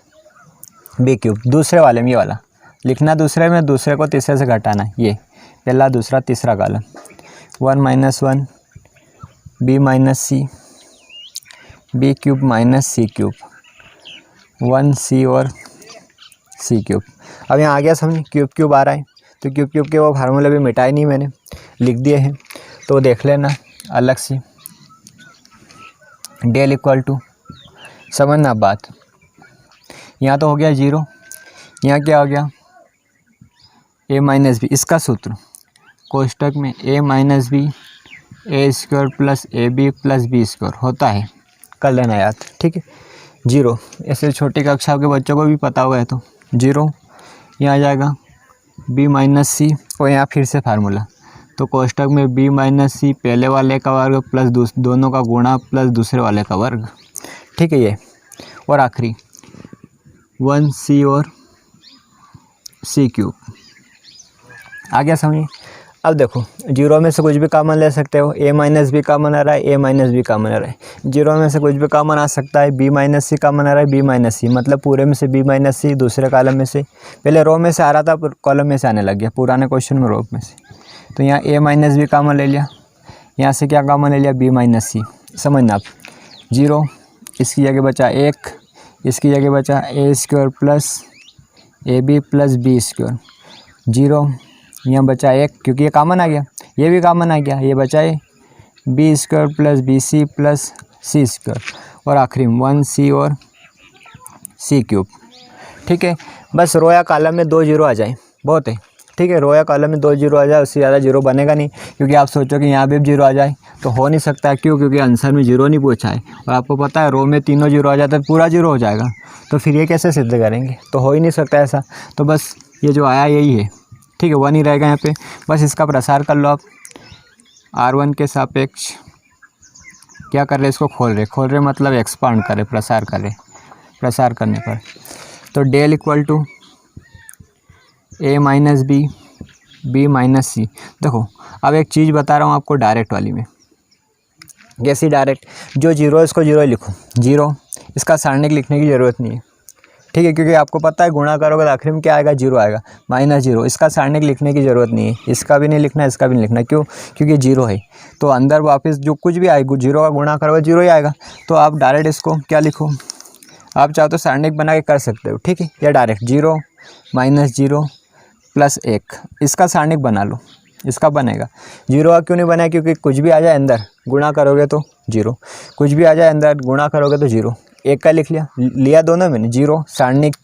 B cube, दूसरे वाले में ये वाला लिखना, दूसरे में दूसरे को तीसरे से घटाना, ये पहला दूसरा तीसरा कॉलम, 1 माइनस 1 बी माइनस सी, B cube minus C cube, 1 सी और सी क्यूब। अब यहाँ आ गया समझ, क्यूब आ रहा है, तो क्यूब के वो फार्मूले भी मिटाए नहीं मैंने, लिख दिए हैं, तो देख लेना अलग से। डेल इक्वल टू, समझना बात, यहाँ तो हो गया 0, यहाँ क्या हो गया ए माइनस बी, इसका सूत्र कोष्टक में A minus B A square plus A B plus B square होता है, कर लेना याद, ठीक है। 0 ऐसे छोटी कक्षा के बच्चों को भी पता हुआ है, तो 0 यहाँ आ जाएगा बी माइनस सी, और यहाँ फिर से फार्मूला, तो कोष्टक में बी माइनस सी पहले वाले का वर्ग प्लस दोनों का गुणा प्लस दूसरे वाले का वर्ग, ठीक है ये, और आखिरी 1 सी और सी क्यूब। आ गया समझिए। अब देखो 0 में से कुछ भी कॉमन ले सकते हो, ए माइनस बी कॉमन आ रहा है, ए माइनस बी कॉमन आ रहा है, 0 में से कुछ भी कॉमन आ सकता है, बी माइनस सी कॉमन आ रहा है, बी माइनस सी, मतलब पूरे में से बी माइनस सी, दूसरे कॉलम में से, पहले रो में से आ रहा था, कॉलम में से आने लग गया, पुराने क्वेश्चन में रो में से, तो यहाँ ए माइनस बी कॉमन ले लिया, यहाँ से क्या कॉमन ले लिया बी माइनस सी, समझना आप। 0 इसकी जगह बचा 1, इसकी जगह बचा A square plus A B plus B square, 0 यहाँ बचा 1 क्योंकि ये कॉमन आ गया, ये भी कॉमन आ गया, ये बचा है B square plus B C plus C square, और आखिरी 1 सी और सी क्यूब, ठीक है, बस रो या कॉलम में 2 जीरो आ जाए बहुत है। ठीक है, रो या कॉलम में 2 जीरो आ जाए, उससे ज़्यादा जीरो बनेगा नहीं, क्योंकि आप सोचो कि यहाँ भी जीरो आ जाए तो हो नहीं सकता है। क्यों? क्योंकि आंसर में जीरो नहीं पूछा है, और आपको पता है रो में तीनों जीरो आ जाता है पूरा जीरो हो जाएगा, तो फिर ये कैसे सिद्ध करेंगे? तो हो ही नहीं सकता ऐसा। तो बस ये जो आया यही है। ठीक है, 1 ही रहेगा यहाँ पे। बस इसका प्रसार कर लो आप। R1 के सापेक्ष क्या कर रहे, इसको खोल रहे मतलब एक्सपांड करे, प्रसार करे। प्रसार करने पर तो del equal to A minus B, B minus C. देखो अब एक चीज़ बता रहा हूँ आपको डायरेक्ट वाली में। कैसी डायरेक्ट? जो जीरो है इसको जीरो ही लिखो, जीरो। इसका सारणिक लिखने की ज़रूरत नहीं है। ठीक है, क्योंकि आपको पता है गुणा करोगे तो आखिर में क्या आएगा? जीरो आएगा, माइनस जीरो। इसका सारणिक लिखने की ज़रूरत नहीं है, इसका भी नहीं लिखना, इसका भी नहीं लिखना। क्यों? क्योंकि जीरो है, तो अंदर वापस जो कुछ भी आएगा जीरो का गुणा करोगे जीरो ही आएगा। तो आप डायरेक्ट इसको क्या लिखो, आप चाहो तो सारणिक बना के कर सकते हो। ठीक है, या direct zero minus zero plus 1, इसका सारणिक बना लो, इसका बनेगा। जीरो का क्यों नहीं बना? क्योंकि कुछ भी आ जाए अंदर गुणा करोगे तो जीरो, कुछ भी आ जाए अंदर गुणा करोगे तो जीरो। 1 का लिख लिया दोनों में, जीरो सारणिक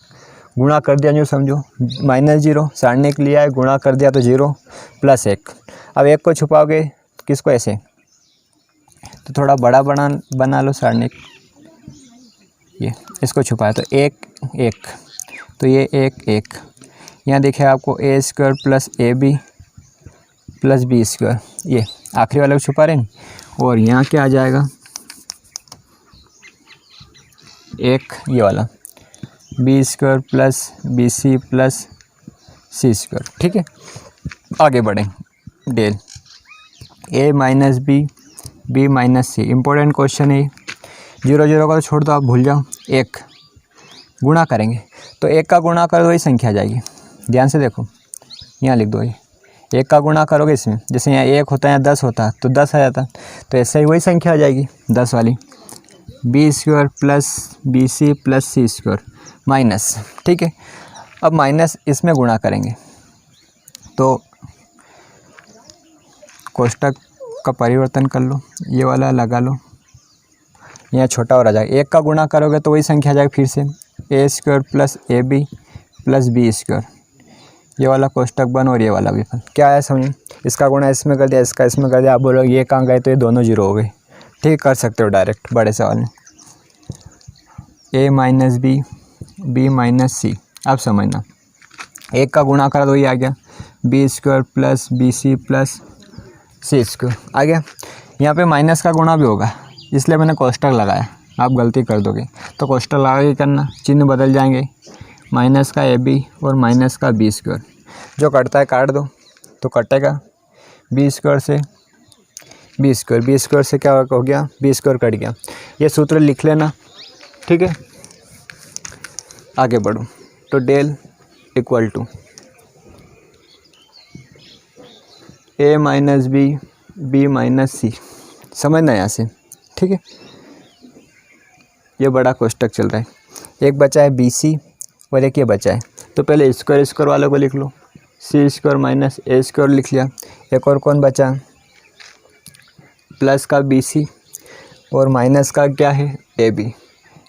गुणा कर दिया, जो समझो माइनस जीरो सारणिक लिया है, गुणा कर दिया तो जीरो प्लस 1। अब 1 को छुपाओगे किसको? ऐसे, तो थोड़ा बड़ा बना लो सारणिक, ये इसको छुपाया तो 1 1, तो ये 1 1। यहाँ देखिए आपको A square plus A B plus B square, ये आखिरी वाला को छुपा रहे हैं। और यहाँ क्या आ जाएगा? 1 ये वाला B square plus B C plus C square. ठीक है, आगे बढ़ें। Del A minus B, B minus C, important question है। जीरो जीरो का तो छोड़ दो, आप भूल जाओ। 1 गुणा करेंगे तो 1 का गुणा करो वही संख्या आ जाएगी। ध्यान से देखो, यहाँ लिख दो, ये 1 का गुणा करोगे इसमें, जैसे यहाँ 1 होता है यहाँ 10 होता है तो 10 आ जाता, तो ऐसे ही वही संख्या आ जाएगी 10 वाली। B square plus B C plus C square minus. ठीक है, अब माइनस इसमें गुणा करेंगे तो कोष्टक का परिवर्तन कर लो, ये वाला लगा लो, यहाँ छोटा और आ जाएगा। 1 का गुणा करोगे तो वही संख्या आ जाएगी फिर से, A square plus A B plus B square, ये वाला कोष्टक बन और ये वाला भी बन। क्या है समझ? इसका गुणा इसमें कर दिया, इसका इसमें कर दिया। आप बोलोगे ये कहाँ गए, तो ये दोनों जीरो हो गए। ठीक, कर सकते हो डायरेक्ट बड़े सवाल में। A minus B, B minus सी, आप समझना 1 का गुणा करा तो वही आ गया, B square plus B C plus C square आ गया। यहाँ पे माइनस का गुणा भी होगा, इसलिए मैंने कोष्टक लगाया, आप गलती कर दोगे तो कोष्टक लगा के करना, चिन्ह बदल जाएंगे। माइनस का ए बी और माइनस का बी स्क्वायर, जो कटता है काट दो तो कटेगा। बी स्क्वायर से बी स्क्वायर, बी स्क्वायर से क्या हो गया? बी स्क्वायर कट गया। ये सूत्र लिख लेना। ठीक है, आगे बढ़ो तो del equal to A minus B, B minus C, समझना यहाँ से। ठीक है, ये बड़ा कोष्टक चल रहा है। एक बचा है बी सी और एक ये बचा है, तो पहले स्क्वायर स्क्वायर वालों को लिख लो, सी स्क्वायर माइनस ए स्क्वायर लिख लिया। एक और कौन बचा? प्लस का बी सी और माइनस का क्या है? A B.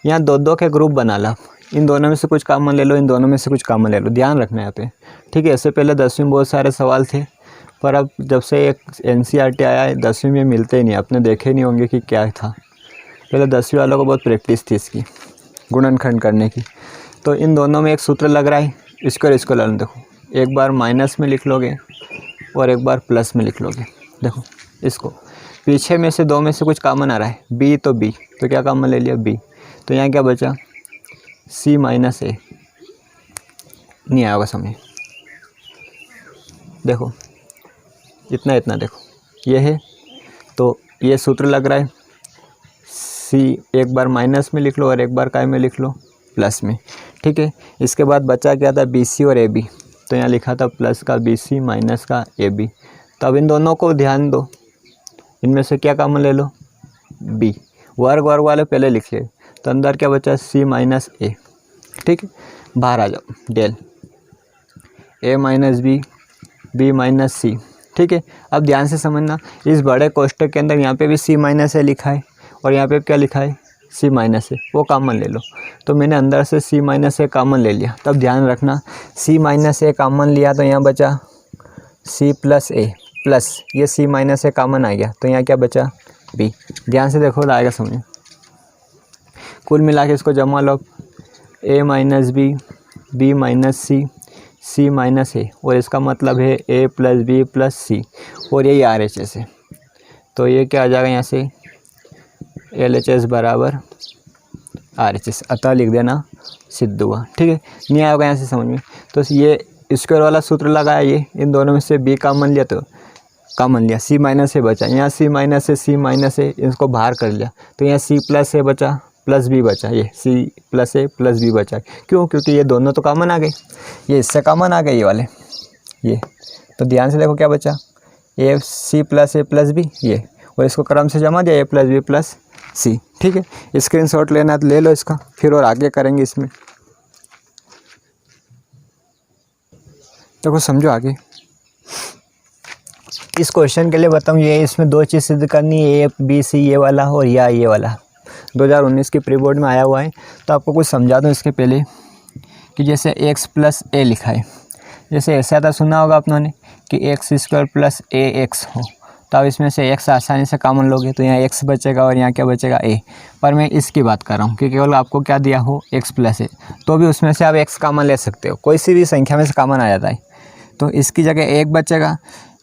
यहाँ दो दो के ग्रुप बना ला, इन दोनों में से कुछ कॉमन ले लो, इन दोनों में से कुछ कॉमन ले लो, ध्यान रखना यहाँ पे। ठीक है, इससे पहले 10वीं में बहुत सारे सवाल थे, पर अब जब से एक NCERT आया है 10वीं में मिलते ही नहीं, आपने देखे नहीं होंगे कि क्या था। पहले 10वीं वालों को बहुत प्रैक्टिस थी इसकी, गुणनखंड करने की। तो इन दोनों में एक सूत्र लग रहा है, इसको ले लो। देखो, एक बार माइनस में लिख लोगे और एक बार प्लस में लिख लोगे। देखो इसको, पीछे में से दो में से कुछ कॉमन आ रहा है, बी तो बी, तो क्या कॉमन ले लिया? बी। तो यहाँ क्या बचा? सी माइनस ए। नहीं आएगा समझ। देखो इतना इतना, देखो ये है, तो ये सूत्र लग रहा है। सी एक बार माइनस में लिख लो और एक बार काय में लिख लो? प्लस में। ठीक है, इसके बाद बचा क्या था? बी सी और ए बी, तो यहाँ लिखा था प्लस का बी सी माइनस का ए बी। तो अब इन दोनों को ध्यान दो, इनमें से क्या कॉमन ले लो? बी। वर्ग वाले पहले लिख ले, तो अंदर क्या बचा? सी माइनस ए। ठीक है, बाहर आ जाओ, del A minus B, B minus C. ठीक है, अब ध्यान से समझना, इस बड़े कोष्टक के अंदर यहाँ पे भी सी माइनस ए लिखा है और यहाँ पे क्या लिखा है? सी माइनस ए, वो कॉमन ले लो। तो मैंने अंदर से सी माइनस ए कॉमन ले लिया। तब ध्यान रखना सी माइनस ए कॉमन लिया तो यहाँ बचा सी प्लस ए, प्लस ये सी माइनस ए कॉमन आ गया तो यहाँ क्या बचा बी। ध्यान से देखो तो आएगा समझ में। कुल मिला के इसको जमा लो, ए माइनस बी, बी माइनस सी, सी माइनस ए, और इसका मतलब है ए प्लस बी प्लस सी, और यही आर एच एस है। तो ये क्या आ जाएगा यहाँ से एल एच एस बराबर आर एच एस, अतः लिख देना सिद्ध हुआ। ठीक है, नहीं आएगा यहाँ से समझ में। तो ये स्क्वायर वाला सूत्र लगाया, ये इन दोनों में से बी कॉमन लिया तो कॉमन लिया, सी माइनस ए बचा, यहाँ सी माइनस ए, सी माइनस ए, इसको बाहर कर लिया तो यहाँ सी प्लस ए बचा प्लस बी बचा, ये सी प्लस ए प्लस बी बचा। क्यों? क्योंकि ये दोनों तो कॉमन आ गए, ये इससे कॉमन आ गए ये वाले, ये। तो ध्यान से देखो क्या बचा, ए सी प्लस ए प्लस बी, ये, और इसको क्रम से जमा दिया ए प्लस बी प्लस सी। ठीक है, स्क्रीनशॉट लेना है तो ले लो इसका, फिर और आगे करेंगे इसमें। देखो समझो आगे। इस क्वेश्चन के लिए बताऊँ, ये इसमें दो चीज़ सिद्ध करनी है, ए बी सी ये वाला और या ये वाला। 2019 की प्री बोर्ड में आया हुआ है। तो आपको कुछ समझा दूँ इसके पहले कि जैसे x प्लस ए लिखा है, जैसे ऐसा था सुना होगा आपने कि एक्स स्क्वायर प्लस ए एक्स हो, तो अब इसमें से x आसानी से कॉमन लोगे तो यहाँ x बचेगा और यहाँ क्या बचेगा a। पर मैं इसकी बात कर रहा हूँ कि केवल आपको क्या दिया हो x प्लस ए, तो भी उसमें से आप x कॉमन ले सकते हो, कोई सी भी संख्या में से कॉमन आ जाता है। तो इसकी जगह एक बचेगा,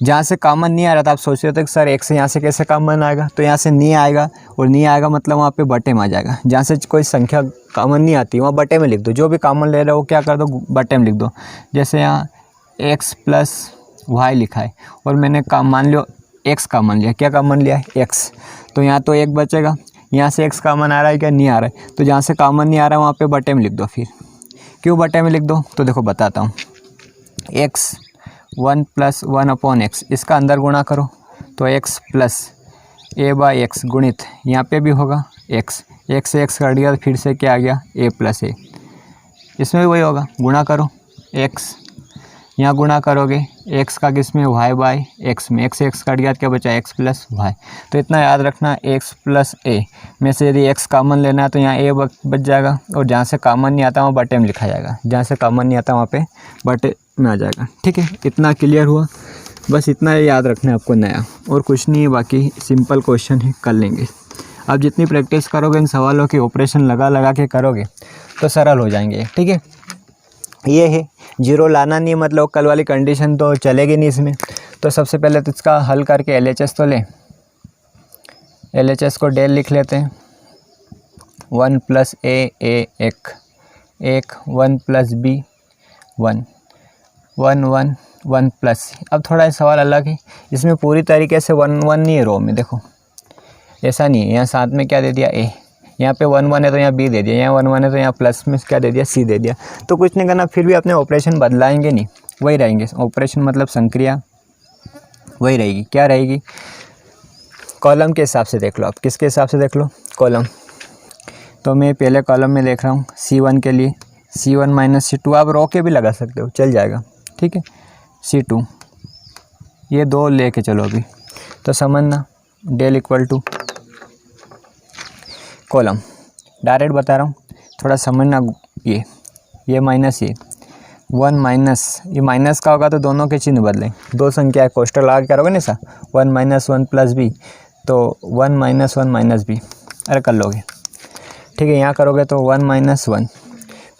जहाँ से कॉमन नहीं आ रहा था आप सोच रहे थे कि सर x यहाँ से कैसे कॉमन आएगा, तो यहाँ से नहीं आएगा, और नहीं आएगा मतलब वहाँ पे बटे में आ जाएगा। जहाँ से कोई संख्या कॉमन नहीं आती वहाँ बटे में लिख दो, जो भी कॉमन ले रहे हो क्या कर दो बटे में लिख दो। जैसे यहाँ x प्लस वाई लिखा है और मैंने मान लो x कॉमन लिया, क्या कॉमन लिया है x, तो यहाँ तो एक बचेगा, यहाँ से x कॉमन आ रहा है क्या नहीं आ रहा है, तो जहाँ से कॉमन नहीं आ रहा है वहाँ पे बटे में लिख दो। फिर क्यों बटे में लिख दो, तो देखो बताता हूँ, x 1 प्लस 1 अपॉन एक्स, इसका अंदर गुणा करो तो x plus A by x गुणित यहाँ पे भी होगा x, x से x कट गया तो फिर से क्या आ गया a प्लस ए, इसमें भी वही होगा, गुणा करो x, यहाँ गुणा करोगे x का किस में y बाई एक्स में, x से x कट गया तो क्या बचा x प्लस वाई। तो इतना याद रखना, x प्लस ए में से यदि x कॉमन लेना है तो यहाँ a बच जाएगा, और जहाँ से कॉमन नहीं आता वहाँ बटे में लिखा जाएगा, जहाँ से कॉमन नहीं आता वहाँ पे बटे में आ जाएगा। ठीक है, इतना क्लियर हुआ, बस इतना याद रखना है आपको नया, और कुछ नहीं है, बाकी सिंपल क्वेश्चन है, कर लेंगे। अब जितनी प्रैक्टिस करोगे इन सवालों के ऑपरेशन लगा के करोगे तो सरल हो जाएंगे। ठीक है, ये है जीरो लाना नहीं, मतलब कल वाली कंडीशन तो चलेगी नहीं इसमें। तो सबसे पहले तो इसका हल करके LHS तो ले, LHS को डेल लिख लेते हैं, 1 प्लस ए एक 1 प्लस बी 1 1 1 1 प्लस। अब थोड़ा सवाल अलग है, इसमें पूरी तरीके से 1 1 नहीं है रो में, देखो ऐसा नहीं है, यहाँ साथ में क्या दे दिया a, यहाँ पे 1 1 है तो यहाँ b दे दिया, यहाँ 1 1 है तो यहाँ प्लस में क्या दे दिया c दे दिया। तो कुछ नहीं करना, फिर भी अपने ऑपरेशन बदलाएंगे नहीं, वही रहेंगे ऑपरेशन, मतलब संक्रिया वही रहेगी। क्या रहेगी, कॉलम के हिसाब से देख लो आप, किसके हिसाब से देख लो, कॉलम। तो मैं पहले कॉलम में देख रहा हूँ C1 के लिए C1 माइनस C2, आप रो के भी लगा सकते हो चल जाएगा। ठीक है, C2 ये दो लेके चलो अभी, तो समझना del equal to column, direct बता रहा हूँ, थोड़ा समझना। ये माइनस ये 1 माइनस, ये माइनस का होगा तो दोनों के चिन्ह बदलें, दो संख्या है कोष्टक लगा के करोगे ना सा 1 माइनस 1 प्लस बी, तो 1 माइनस 1 माइनस बी, अरे कर लोगे। ठीक है, यहाँ करोगे तो 1 माइनस 1,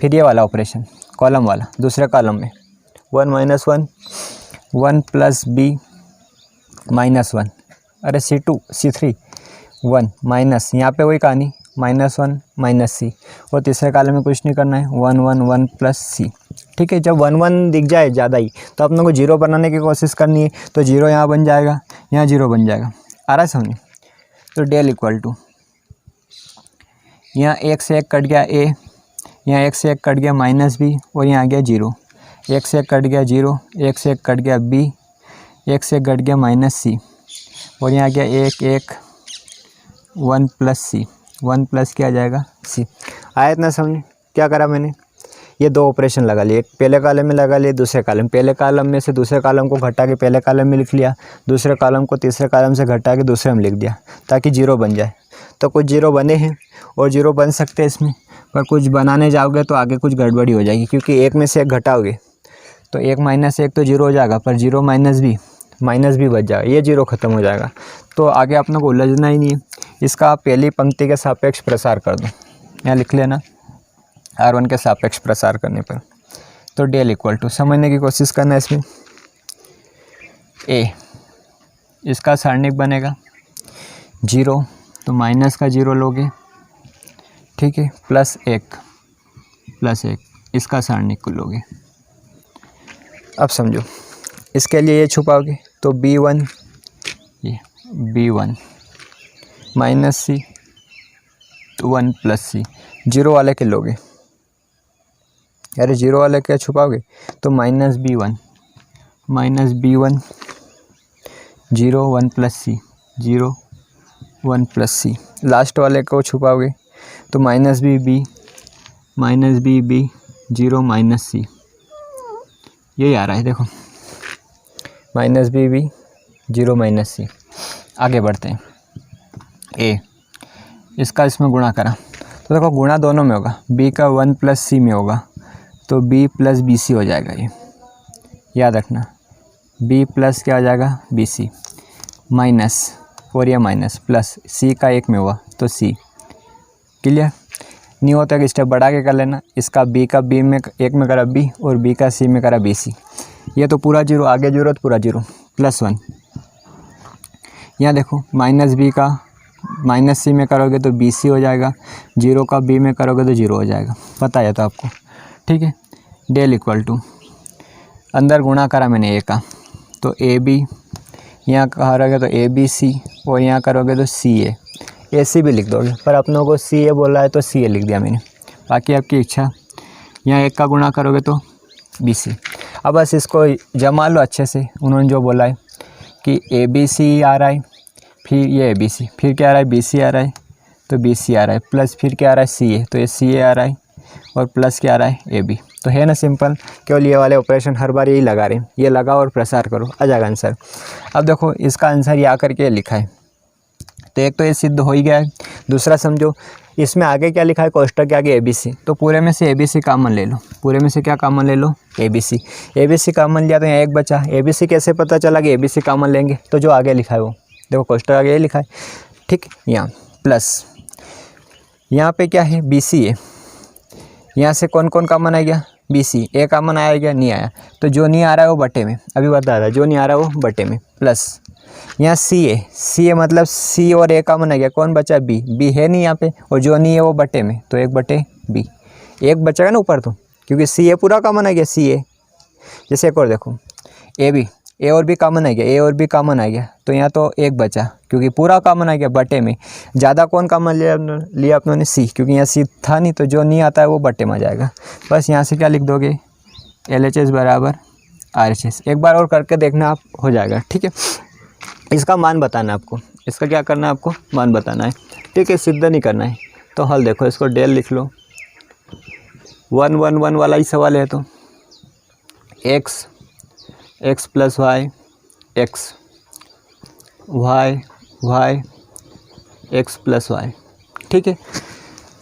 फिर ये वाला ऑपरेशन कॉलम वाला दूसरे कॉलम में 1 माइनस 1 1 प्लस बी माइनस 1, अरे C2 C3 1 माइनस, यहाँ पे वही कहानी -1 माइनस सी, और तीसरे कॉलम में कुछ नहीं करना है 1 1 1 प्लस सी। ठीक है, जब 1 1 दिख जाए ज़्यादा ही तो अपने को जीरो बनाने की कोशिश करनी है, तो जीरो यहाँ बन जाएगा, यहाँ जीरो बन जाएगा, आ रहा है समझ। तो डेल इक्वल टू यहाँ 1 से 1 कट गया a, यहाँ 1 से 1 कट गया माइनस बी, और यहाँ आ गया जीरो, 1 से 1 कट गया जीरो, 1 से 1 कट गया b, 1 से 1 कट गया माइनस सी, और यहाँ आ गया 1 1 1 प्लस सी, 1 प्लस क्या आ जाएगा सी। आया इतना समझ। क्या करा मैंने, ये दो ऑपरेशन लगा लिए, एक पहले कॉलम में लगा लिए, दूसरे कॉलम, पहले कॉलम में से दूसरे कॉलम को घटा के पहले कॉलम में लिख लिया, दूसरे कॉलम को तीसरे कॉलम से घटा के दूसरे में लिख दिया ताकि जीरो बन जाए। तो कुछ जीरो बने हैं और जीरो बन सकते हैं इसमें, पर कुछ बनाने जाओगे तो आगे कुछ गड़बड़ी हो जाएगी, क्योंकि एक में से एक घटाओगे तो एक माइनस एक तो जीरो हो जाएगा, पर जीरो माइनस भी बच जाएगा, ये जीरो ख़त्म हो जाएगा। तो आगे अपने को उलझना ही नहीं है। इसका आप पहली पंक्ति के सापेक्ष प्रसार कर दो, यहाँ लिख लेना R1 के सापेक्ष प्रसार करने पर। तो डेल इक्वल टू समझने की कोशिश करना है इसमें। ए इसका सारणिक बनेगा 0, तो माइनस का 0 लोगे, ठीक है, प्लस एक इसका सारणिक को लोगे। अब समझो, इसके लिए ये छुपाओगे तो B1 ये B1 माइनस C तो 1 प्लस C, जीरो वाले के लोगे, अरे जीरो वाले क्या छुपाओगे तो minus B1 0 1 plus C 0 1 plus C, last वाले को छुपाओगे तो माइनस B 0 माइनस C, यही आ रहा है देखो, माइनस B 0 माइनस C। आगे बढ़ते हैं। ए इसका इसमें गुणा करा तो देखो गुणा दोनों में होगा, B का 1 प्लस C में होगा तो B प्लस BC हो जाएगा, ये याद रखना, B प्लस क्या हो जाएगा BC, माइनस और ये माइनस प्लस C का एक में हुआ तो C। क्लियर नहीं होता कि स्टेप बढ़ा के कर लेना, इसका B का B में एक में करा B और B का C में करा BC, ये तो पूरा जीरो, आगे जीरो तो पूरा जीरो, प्लस 1। यहाँ देखो माइनस B का माइनस C में करोगे तो BC हो जाएगा, जीरो का B में करोगे तो जीरो हो जाएगा, पता है तो आपको, ठीक है। डेल इक्वल टू अंदर गुणा करा मैंने A का तो AB, यहाँ करोगे तो ABC और यहाँ करोगे तो CA, AC भी लिख दोगे, पर अपनों को CA बोला है तो CA लिख दिया मैंने, बाकी आपकी इच्छा। यहाँ एक का गुणा करोगे तो BC। अब बस इसको जमा लो अच्छे से, उन्होंने जो बोला है कि ABC आ रहा है, फिर ये ABC, फिर क्या आ रहा है BC आ रहा है तो BC आ रहा है, प्लस फिर क्या आ रहा है CA तो ये CA आ रहा है, और प्लस क्या आ रहा है AB। तो है ना सिंपल, केवल ये वाले ऑपरेशन हर बार यही लगा रहे हैं, ये लगाओ और प्रसार करो, आ जाएगा आंसर। अब देखो इसका आंसर ये आकर के लिखा है, तो एक तो ये सिद्ध हो ही गया है। दूसरा समझो इसमें आगे क्या लिखा है, कोष्टक के आगे ABC, तो पूरे में से ABC कॉमन ले लो, पूरे में से क्या कॉमन ले लो ABC कॉमन लिया तो यहाँ एक बचा। ABC कैसे पता चला कि ABC कॉमन लेंगे, तो जो आगे लिखा है वो देखो, कोष्टक आगे ये लिखा है, ठीक, यहाँ प्लस यहाँ पे क्या है BC है, यहाँ से कौन कौन कॉमन आ गया BC, ए कॉमन आया क्या, नहीं आया, तो जो नहीं आ रहा है वो बटे में, अभी बता रहा जो नहीं आ रहा है वो बटे में, प्लस यहाँ CA मतलब C और A कॉमन आ गया, कौन बचा B है नहीं यहाँ पे, और जो नहीं है वो बटे में, तो 1/B, एक बचेगा ना ऊपर तो, क्योंकि CA पूरा कॉमन आ गया CA। जैसे एक और देखो AB, A और B कॉमन आ गया, तो यहाँ तो एक बचा, क्योंकि पूरा कॉमन आ गया बटे में। ज़्यादा कौन कॉमन लिया अपनों ने C, क्योंकि यहाँ C था नहीं, तो जो नहीं आता है वो बटे में आ जाएगा। बस यहाँ से क्या लिख दोगे LHS बराबर RHS। एक बार और करके देखना, आप हो जाएगा, ठीक है। इसका मान बताना है आपको, इसका क्या करना है आपको, मान बताना है, ठीक है, सिद्ध नहीं करना है। तो हल देखो, इसको डेल लिख लो, 1 1 1 वाला ही सवाल है, तो x plus y x y x plus y, ठीक है।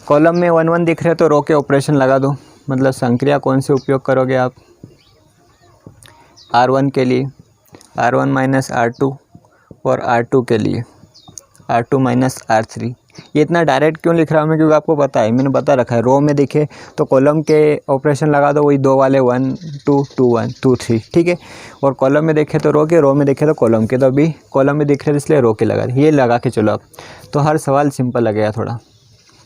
कॉलम में 1 1 दिख रहे तो रो के ऑपरेशन लगा दो, मतलब संक्रिया कौन से उपयोग करोगे आप, R1 के लिए R1 माइनस R2 और R2 के लिए R2 माइनस R3। ये इतना डायरेक्ट क्यों लिख रहा हूँ मैं, क्योंकि आपको पता है, मैंने बता रखा है, रो में दिखे तो कॉलम के ऑपरेशन लगा दो, वही दो वाले 1 2 2 1 2 3, ठीक है। और कॉलम में देखे तो रो में देखे तो कॉलम के, तो अभी कॉलम में दिख रहे इसलिए रो के लगा, ये लगा के चलो आप, तो हर सवाल सिंपल लगेगा थोड़ा,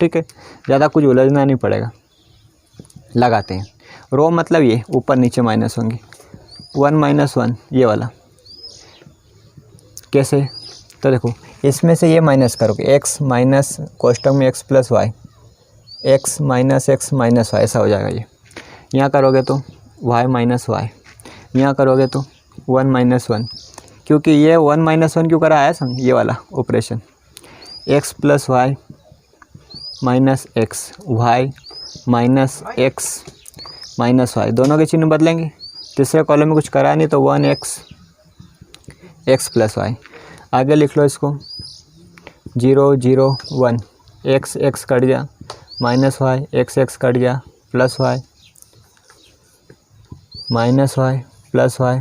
ठीक है, ज़्यादा कुछ उलझना नहीं पड़ेगा। लगाते हैं, रो मतलब ये ऊपर नीचे माइनस होंगे, 1 माइनस 1 ये वाला, कैसे, तो देखो इसमें से ये माइनस करोगे, x माइनस कोष्टक में x plus Y, x minus Y, ऐसा हो जाएगा ये। यहाँ करोगे तो y माइनस वाई, यहाँ करोगे तो 1 माइनस 1, क्योंकि ये 1 माइनस 1 क्यों करा है, समझ, ये वाला operation, x plus Y minus X, Y minus X minus Y, दोनों के चिन्ह बदलेंगे। तीसरे कॉलम में कुछ करा नहीं तो 1x प्लस वाई, आगे लिख लो इसको 0 0 1, एक्स एक्स कट गया, माइनस वाई, एक्स एक्स कट गया, plus Y, minus Y plus Y,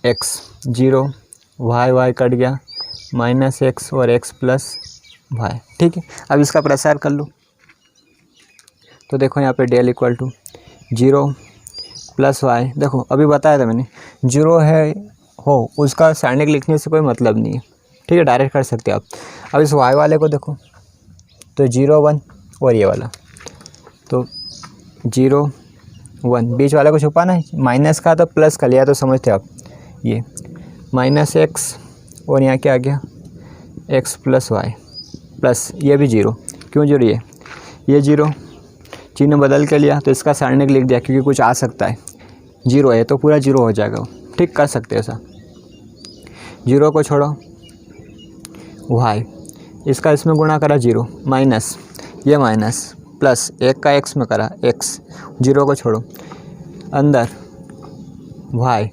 X 0, Y Y कट गया, माइनस एक्स और एक्स प्लस वाई। ठीक है, अब इसका प्रसार कर लो तो देखो यहाँ पे del equal to 0 plus Y. देखो अभी बताया था मैंने, 0 है हो उसका साइनिक लिखने से कोई मतलब नहीं है। ठीक है, डायरेक्ट कर सकते हो आप। अब इस वाई वाले को देखो तो 0 1 और ये वाला तो 0 1, बीच वाले को छुपाना है, माइनस का तो प्लस कर लिया तो समझते हो आप। ये माइनस एक्स और यहाँ क्या आ गया एक्स प्लस वाई प्लस ये भी 0। क्यों 0? ये 0 चिन्ह बदल के लिया तो इसका सारणिक लिख दिया क्योंकि कुछ आ सकता है। 0 है तो पूरा 0 हो जाएगा वो। ठीक, कर सकते हैं ऐसा। 0 को छोड़ो, वाई इसका इसमें गुणा करा 0, माइनस ये माइनस प्लस 1 का एक्स में करा एक्स, 0 को छोड़ो, अंदर वाई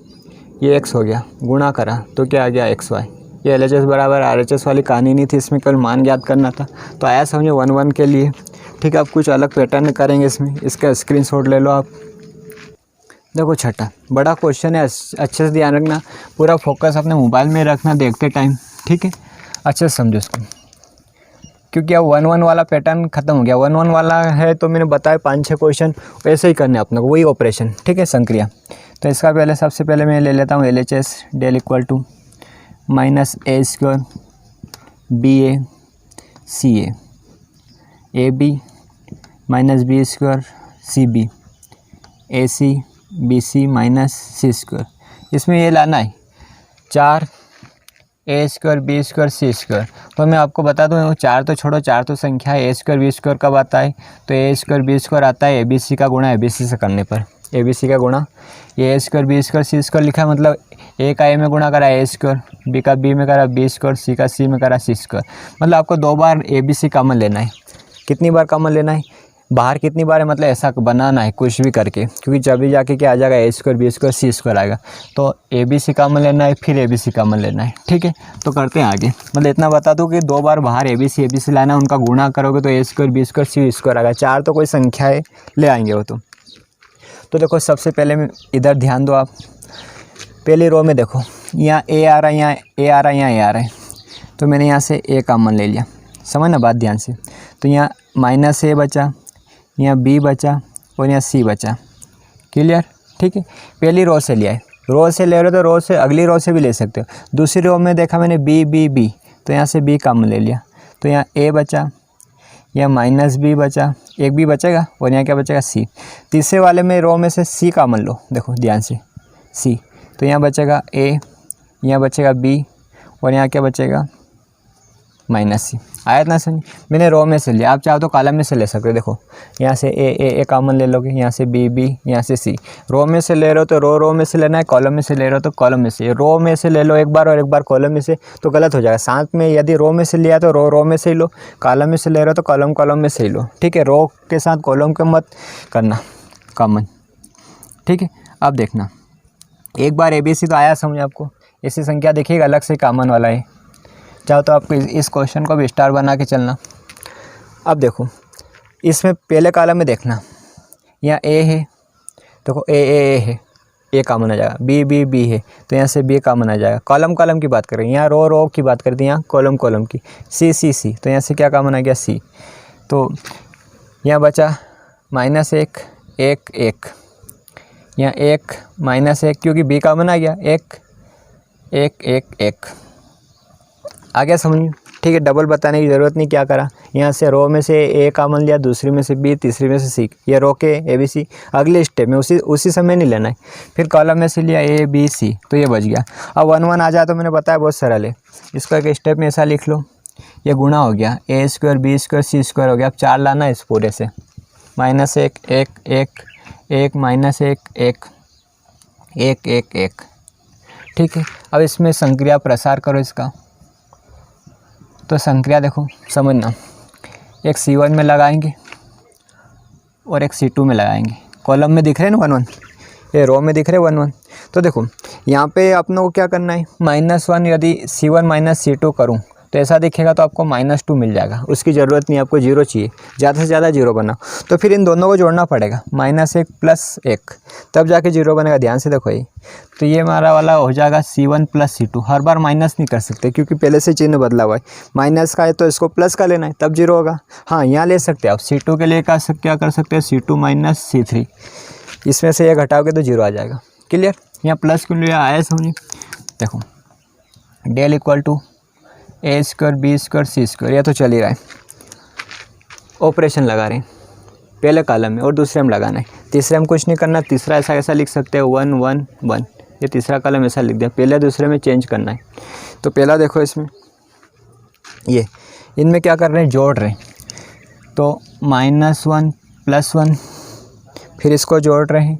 ये एक्स हो गया, गुणा करा तो क्या आ गया एक्स वाई। ये LHS बराबर RHS वाली कहानी नहीं थी, इसमें केवल मान ज्ञात करना था। तो आया समझो 1 1 के लिए। ठीक है, अब कुछ अलग पैटर्न करेंगे इसमें, इसका स्क्रीनशॉट ले लो आप। देखो छठा बड़ा क्वेश्चन है, अच्छे से ध्यान रखना, पूरा फोकस अपने मोबाइल में रखना देखते टाइम। ठीक है, अच्छे से समझो इसको, क्योंकि अब 1 1 वाला पैटर्न खत्म हो गया। 1 1 वाला है तो मैंने बताया 5-6 क्वेश्चन वैसे ही करने अपने को, वही ऑपरेशन। ठीक है, संक्रिया। तो इसका पहले सबसे पहले मैं ले लेता हूँ LHS del equal to minus A square BA CA AB minus B square CB AC BC minus C square. इसमें ये लाना है 4 A square B square C square. तो मैं आपको बता दूँ 4 तो छोड़ो, 4 तो संख्या है, ए स्क्वायर बी स्क्वायर कब आता है तो ए स्क्वायर बी स्क्वायर आता है ABC का गुणा ABC से करने पर। ABC का गुणा ये ए square B square C square लिखा है, मतलब ए का ए में गुणा करा ए स्क्वायर, बी का बी में करा बी स्क्वायर, सी का सी में करा सी स्क्वायर। मतलब आपको 2 बार ABC कॉमन लेना है। कितनी बार कॉमन लेना है, बाहर कितनी बार है, मतलब ऐसा बनाना है कुछ भी करके, क्योंकि जब भी जाके क्या आ जाएगा ए square B square C square आएगा। तो ABC कॉमन लेना है, फिर ABC कॉमन लेना है। ठीक है, तो करते हैं आगे। मतलब इतना बता दूँ कि 2 बार बाहर ABC लाना है, उनका गुणा करोगे तो ए square B square C square आएगा। 4 तो कोई संख्या है, ले आएंगे वो। तो देखो सबसे पहले में इधर ध्यान दो आप, पहली रो में देखो यहाँ ए आ रहा है, यहाँ ए आ रहा है, यहाँ ए आ रहा है, तो मैंने यहाँ से ए कॉमन ले लिया। समझना बात ध्यान से। तो यहाँ माइनस ए बचा, यहाँ बी बचा और यहाँ सी बचा। क्लियर? ठीक है, पहली रो से लिया है, रो से ले रहे हो तो रो से अगली रो से भी ले सकते हो। दूसरी रो में देखा मैंने बी बी बी, तो यहाँ से बी कॉमन ले लिया, तो यहाँ ए बचा, यहाँ माइनस बी बचा, एक बी बचेगा और यहाँ क्या बचेगा सी। तीसरे वाले में रो में से सी कॉमन लो, देखो ध्यान से सी, तो यहाँ बचेगा ए, यहाँ बचेगा बी और यहाँ क्या बचेगा माइनस सी। आया इतना समझ? मैंने रो में से लिया, आप चाहो तो कॉलम में से ले सकते हो। देखो यहाँ से ए कॉमन ले लोगे, यहाँ से बी बी, यहाँ से सी। रो में से ले रहे हो तो रो में से लेना है, कॉलम में से ले रहे हो तो कॉलम में से। रो में से ले लो एक बार और एक बार कॉलम में से, तो गलत हो जाएगा। साथ में यदि रो में से लिया तो रो में से ही लो, कॉलम में से ले रहे हो तो कॉलम में से ही लो। ठीक है, रो के साथ कॉलम के मत करना कॉमन। ठीक है, अब देखना एक बार ABC तो आया समझ आपको। ऐसी संख्या देखिएगा अलग से कॉमन वाला है, चाहो तो आपको इस क्वेश्चन को भी स्टार बना के चलना। अब देखो इसमें पहले कॉलम में देखना, यहाँ ए है, देखो ए है, ए कॉमन आ जाएगा, बी बी है तो यहाँ से बी कॉमन आ जाएगा। कॉलम की बात करें, यहाँ रो की बात करते हैं, यहाँ कॉलम की। सी तो यहाँ से क्या कॉमन आ गया सी। तो यहाँ बचा माइनस एक, यहाँ एक माइनस एक, क्योंकि बी कॉमन आ गया, एक आ गया समझ। ठीक है, डबल बताने की ज़रूरत नहीं, क्या करा यहाँ से रो में से ए कॉमन लिया, दूसरी में से बी, तीसरी में से सी, ये रो के ABC। अगले स्टेप में उसी समय नहीं लेना है। फिर कॉलम में से लिया A B C, तो ये बच गया। अब 1 1 आ जाए तो मैंने बताया बहुत सरल है, इसको एक स्टेप में ऐसा लिख लो, ये गुणा हो गया, ए square B square C square हो गया। अब 4 लाना है इस पूरे से, माइनस एक माइनस एक। ठीक है, अब इसमें संक्रिया प्रसार करो इसका। तो संक्रिया देखो समझना, एक C1 में लगाएंगे और एक C2 में लगाएंगे। कॉलम में दिख रहे हैं ना 1 1, ये रो में दिख रहे 1 1। तो देखो यहाँ पे अपनों को क्या करना है, -1 यदि C1 माइनस C2 करूँ तो ऐसा दिखेगा तो आपको -2 मिल जाएगा। उसकी ज़रूरत नहीं, आपको 0 चाहिए, ज़्यादा से ज़्यादा 0 बनाओ। तो फिर इन दोनों को जोड़ना पड़ेगा, -1 + 1, तब जाके 0 बनेगा। ध्यान से देखो ये, तो ये हमारा वाला हो जाएगा C1 + C2। हर बार माइनस नहीं कर सकते क्योंकि पहले से चिन्ह बदला हुआ है। माइनस का है तो इसको प्लस का लेना है, तब 0 होगा। हाँ, यहाँ ले सकते हैं आप C2 के लिए क्या कर सकते हैं, C2 - C3, इसमें से ये घटाओगे तो 0 आ जाएगा। क्लियर? यहाँ प्लस क्यों लिया आया समझिए। देखो del equal to A² B² C², यह तो चल ही रहा है। ऑपरेशन लगा रहे हैं पहले कॉलम में और दूसरे में लगाना है, तीसरे में कुछ नहीं करना। तीसरा ऐसा लिख सकते हैं 1 1 1, ये तीसरा कॉलम ऐसा लिख दिया। पहले दूसरे में चेंज करना है। तो पहला देखो इसमें ये इनमें क्या कर रहे हैं, जोड़ रहे हैं। तो -1 + 1, फिर इसको जोड़ रहे हैं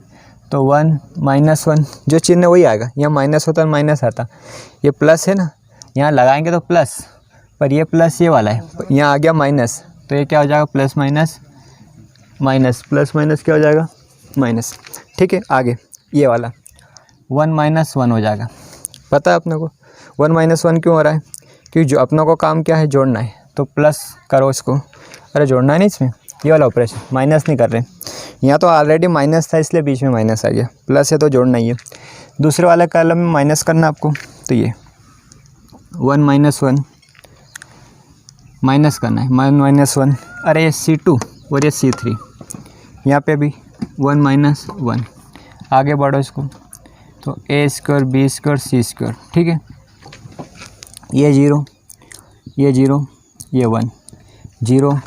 तो 1 - 1, जो चिन्ह वही आएगा। यहाँ माइनस होता है माइनस आता, ये प्लस है ना, यहाँ लगाएंगे तो प्लस, पर ये प्लस ये वाला है, यहाँ आ गया माइनस, तो ये क्या हो जाएगा, plus minus minus, plus minus क्या हो जाएगा, माइनस। ठीक है, आगे ये वाला 1 - 1 हो जाएगा। पता है अपने को 1 - 1 क्यों हो रहा है, क्योंकि जो अपनों को काम क्या है, जोड़ना है। तो प्लस करो इसको, अरे जोड़ना है नहीं इसमें, ये वाला ऑपरेशन, माइनस नहीं कर रहे। यहाँ तो ऑलरेडी माइनस था इसलिए बीच में माइनस आ गया, प्लस है तो जोड़ना ही है। दूसरे वाले कॉलम में माइनस करना आपको, तो ये 1 - 1 माइनस करना है, 1 - 1, अरे ये C2 और ये C3, यहाँ पे भी 1 - 1। आगे बढ़ो इसको, तो A² B² C², ठीक है। ये 0 ये 0 ये 1, 0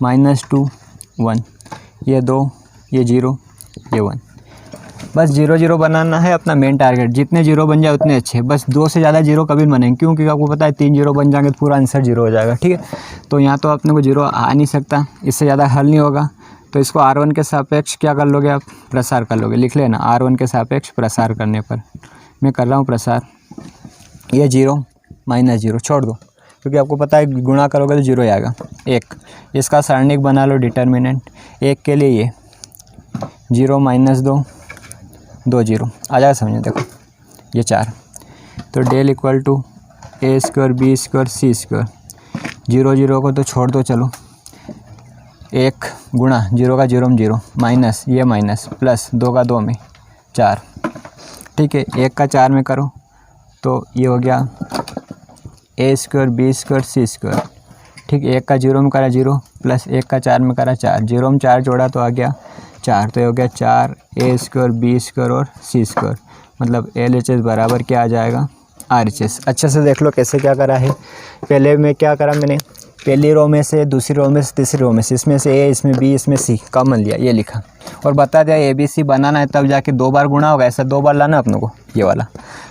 -2 1, ये 2 ये 0 ये 1। बस 0 0 बनाना है अपना मेन टारगेट। जितने 0 बन जाए उतने अच्छे, बस 2 से ज़्यादा 0 कभी बनेंगे, क्योंकि आपको पता है 3 0 बन जाएंगे तो पूरा आंसर 0 हो जाएगा। ठीक है, तो यहाँ तो अपने को 0 आ नहीं सकता, इससे ज़्यादा हल नहीं होगा। तो इसको R1 के सापेक्ष क्या कर लोगे आप, प्रसार कर लोगे। लिख लेना, R1 के सापेक्ष प्रसार करने पर मैं कर रहा हूँ प्रसार। ये 0 -0 छोड़ दो, क्योंकि आपको पता है गुणा करोगे तो 0 आएगा। 1 इसका सारणिक बना लो, डिटर्मिनेंट 1 के लिए ये 0 - 2 2 0 आ जाएगा, समझो। देखो ये 4, तो del equal to A² B² C²। 0 0 को तो छोड़ दो, चलो 1 गुणा 0 का 0 में 0, माइनस ये माइनस, प्लस 2 का 2 में 4। ठीक है, 1 का 4 में करो तो ये हो गया A² B² C²। ठीक, 1 का 0 में करा 0, प्लस 1 का 4 में करा 4, 0 में 4 जोड़ा तो आ गया 4, तो ये हो गया 4 A² B² और C²। मतलब LHS बराबर क्या आ जाएगा, RHS। अच्छे से देख लो कैसे क्या करा है। पहले में क्या करा मैंने, पहली रो में से, दूसरी रो में से, तीसरी रो में से, इसमें से A, इसमें B, इसमें C कॉमन लिया, ये लिखा और बता दिया ABC बनाना है तब जाके 2 बार गुणा होगा, ऐसा 2 बार लाना अपनों को, ये वाला।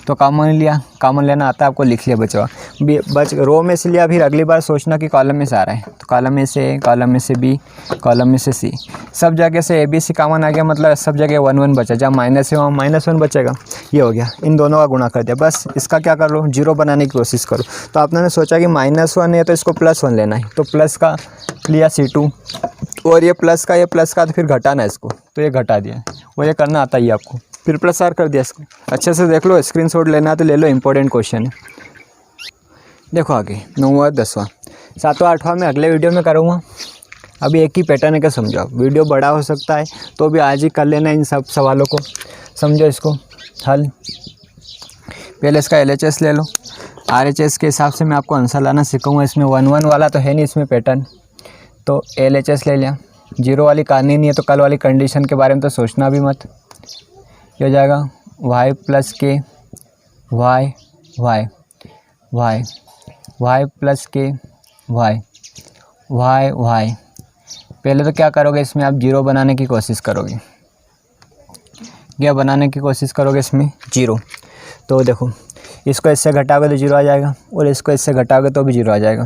तो कॉमन लिया, कॉमन लेना आता है आपको, लिख लिया बचा। बच रो में से लिया, फिर अगली बार सोचना कि कॉलम में से आ रहा है, तो कॉलम में से A, कॉलम में से B, कॉलम में से C, सब जगह से ABC कॉमन आ गया, मतलब सब जगह 1 1 बचा। जहाँ माइनस है वहाँ -1 बचेगा, ये हो गया। इन दोनों का गुणा कर दिया, बस इसका क्या कर लो, 0 बनाने की कोशिश करो। तो आपने सोचा कि -1 है तो इसको +1 लेना है, तो प्लस का लिया C2, और ये प्लस का तो फिर घटाना है इसको, तो ये घटा दिया, और ये करना आता ही आपको, फिर प्रसार कर दिया इसको। अच्छे से देख लो, स्क्रीनशॉट लेना तो ले लो, इंपॉर्टेंट क्वेश्चन है। देखो आगे 9वां 10वां 7वां 8वां में अगले वीडियो में करूँगा। अभी एक ही पैटर्न है क्या, समझो। वीडियो बड़ा हो सकता है तो भी आज ही कर लेना इन सब सवालों को, समझो इसको हल। पहले इसका LHS ले लो, RHS के हिसाब से मैं आपको आंसर लाना सिखाऊंगा। इसमें 1 1 वाला तो है नहीं इसमें पैटर्न, तो LHS ले लिया। 0 वाली कहानी नहीं है तो कल वाली कंडीशन के बारे में तो सोचना भी मत। ये हो जाएगा y + k y y y y + k y y y। पहले तो क्या करोगे, इसमें आप 0 बनाने की कोशिश करोगे, क्या बनाने की कोशिश करोगे इसमें 0। तो देखो इसको इससे घटाओगे तो 0 आ जाएगा, और इसको इससे घटाओगे तो भी 0 आ जाएगा।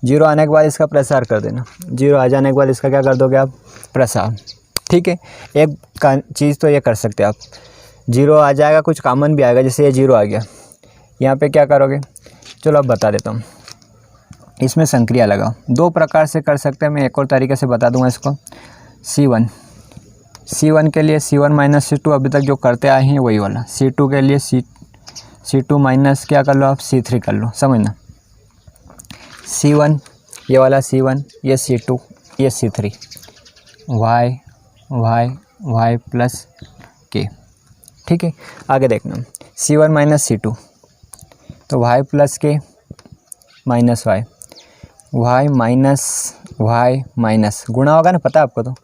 0 आने के बाद इसका प्रसार कर देना, 0 आ जाने के बाद इसका क्या कर दोगे आप, प्रसार। ठीक है, एक चीज़ तो ये कर सकते हैं आप, 0 आ जाएगा, कुछ कॉमन भी आएगा, जैसे ये 0 आ गया, यहाँ पे क्या करोगे, चलो अब बता देता हूँ। इसमें संक्रिया लगाओ, 2 प्रकार से कर सकते हैं, मैं एक और तरीके से बता दूंगा इसको। C1 के लिए C1 - C2 अभी तक जो करते आए हैं वही वाला। C2 के लिए C2 माइनस क्या कर लो आप, C3 कर लो, समझना। C1, ये वाला C1, ये C2, ये C3, y y y plus k। ठीक है, आगे देखना C1 माइनस C2, तो y plus k minus y, y minus गुणा होगा ना, पता है आपको, तो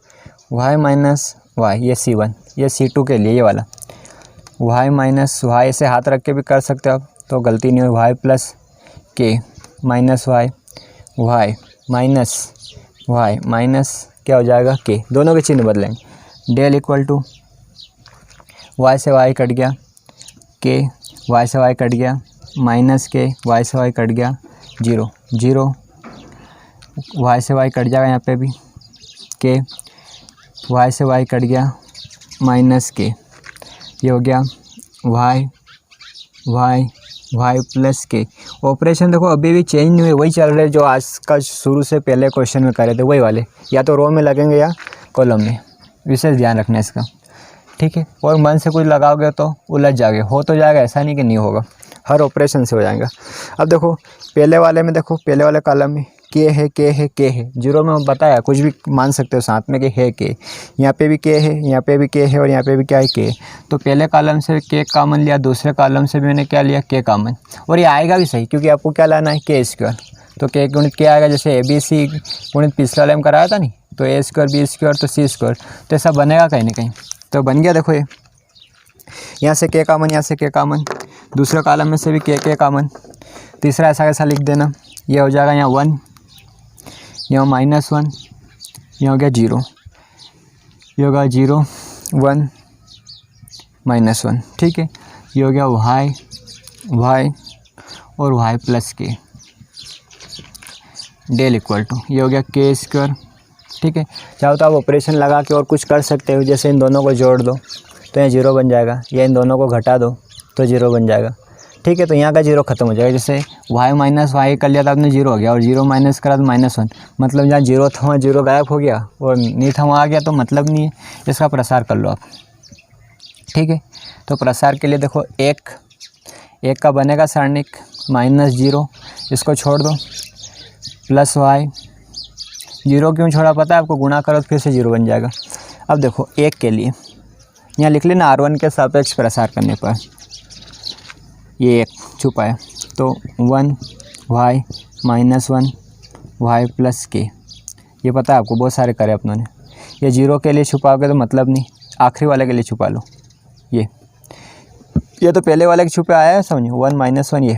y माइनस y, ये C1, ये C2 के लिए ये वाला y माइनस y, ऐसे हाथ रख के भी कर सकते हो आप, तो गलती नहीं हुई, y plus k minus y, y minus क्या हो जाएगा k, दोनों के चिन्ह बदलेंगे। डेल इक्वल टू y से y कट गया, k y से y कट गया, माइनस k y से y कट गया, 0 0, y से y कट जाएगा यहाँ पे भी, k y से y कट गया, माइनस k, ये हो गया y प्लस k। ऑपरेशन देखो अभी भी चेंज नहीं हुए, वही चल रहे जो आज का शुरू से पहले क्वेश्चन में करे थे, वही वाले, या तो रो में लगेंगे या कॉलम में, विशेष ध्यान रखना इसका। ठीक है, और मन से कुछ लगाओगे तो उलझ जाओगे, हो तो जाएगा, ऐसा नहीं कि नहीं होगा, हर ऑपरेशन से हो जाएगा। अब देखो पहले वाले में, देखो पहले वाले कॉलम में के है, जीरो में बताया कुछ भी मान सकते हो साथ में कि है के, यहाँ पे भी के है, यहाँ पे भी के है, और यहाँ पे भी क्या है के। तो पहले कॉलम से के कॉमन लिया, दूसरे कॉलम से भी मैंने क्या लिया, के कॉमन, और ये आएगा भी सही क्योंकि आपको क्या लाना है, के स्क्वायर। तो के गुणित क्या आएगा, जैसे ABC गुणित पिछले वाले में कराया था नहीं, तो A स्क्वायर B स्क्वायर तो C स्क्वायर, तो ऐसा बनेगा कहीं ना कहीं, तो बन गया। देखो ये यहाँ से के कॉमन, यहाँ से के कॉमन, दूसरे कॉलम में से भी के कॉमन, तीसरा ऐसा कैसा लिख देना, ये हो जाएगा यहाँ 1, यहाँ -1, ये हो गया 0, ये होगा 0 1 -1। ठीक है, ये हो गया y और y प्लस के, डेल इक्वल टू, ये हो गया के स्क्वायर। ठीक है, चाहो तो आप ऑपरेशन लगा के और कुछ कर सकते हो, जैसे इन दोनों को जोड़ दो तो यहाँ 0 बन जाएगा, या इन दोनों को घटा दो तो 0 बन जाएगा। ठीक है, तो यहाँ का 0 खत्म हो जाएगा, जैसे y माइनस वाई कर लिया था आपने, 0 हो गया, और 0 माइनस करा तो -1, मतलब जहाँ 0 था वहाँ 0 गायब हो गया, और नहीं था वहाँ आ गया, तो मतलब नहीं है, इसका प्रसार कर लो आप। ठीक है, तो प्रसार के लिए देखो एक का बनेगा सारणिक, -0, इसको छोड़ दो, प्लस y, 0 क्यों छोड़ा पता है आपको, गुणा करो तो फिर से 0 बन जाएगा। अब देखो एक के लिए यहाँ लिख लेना R1 के सापेक्ष प्रसार करने पर, ये एक छुपा है, तो 1 y -1 y प्लस के, ये पता है आपको, बहुत सारे करे अपनों ने। ये 0 के लिए छुपाओगे तो मतलब नहीं, आखिरी वाले के लिए छुपा लो, ये तो पहले वाले के छुपे आया है, समझो 1 -1, ये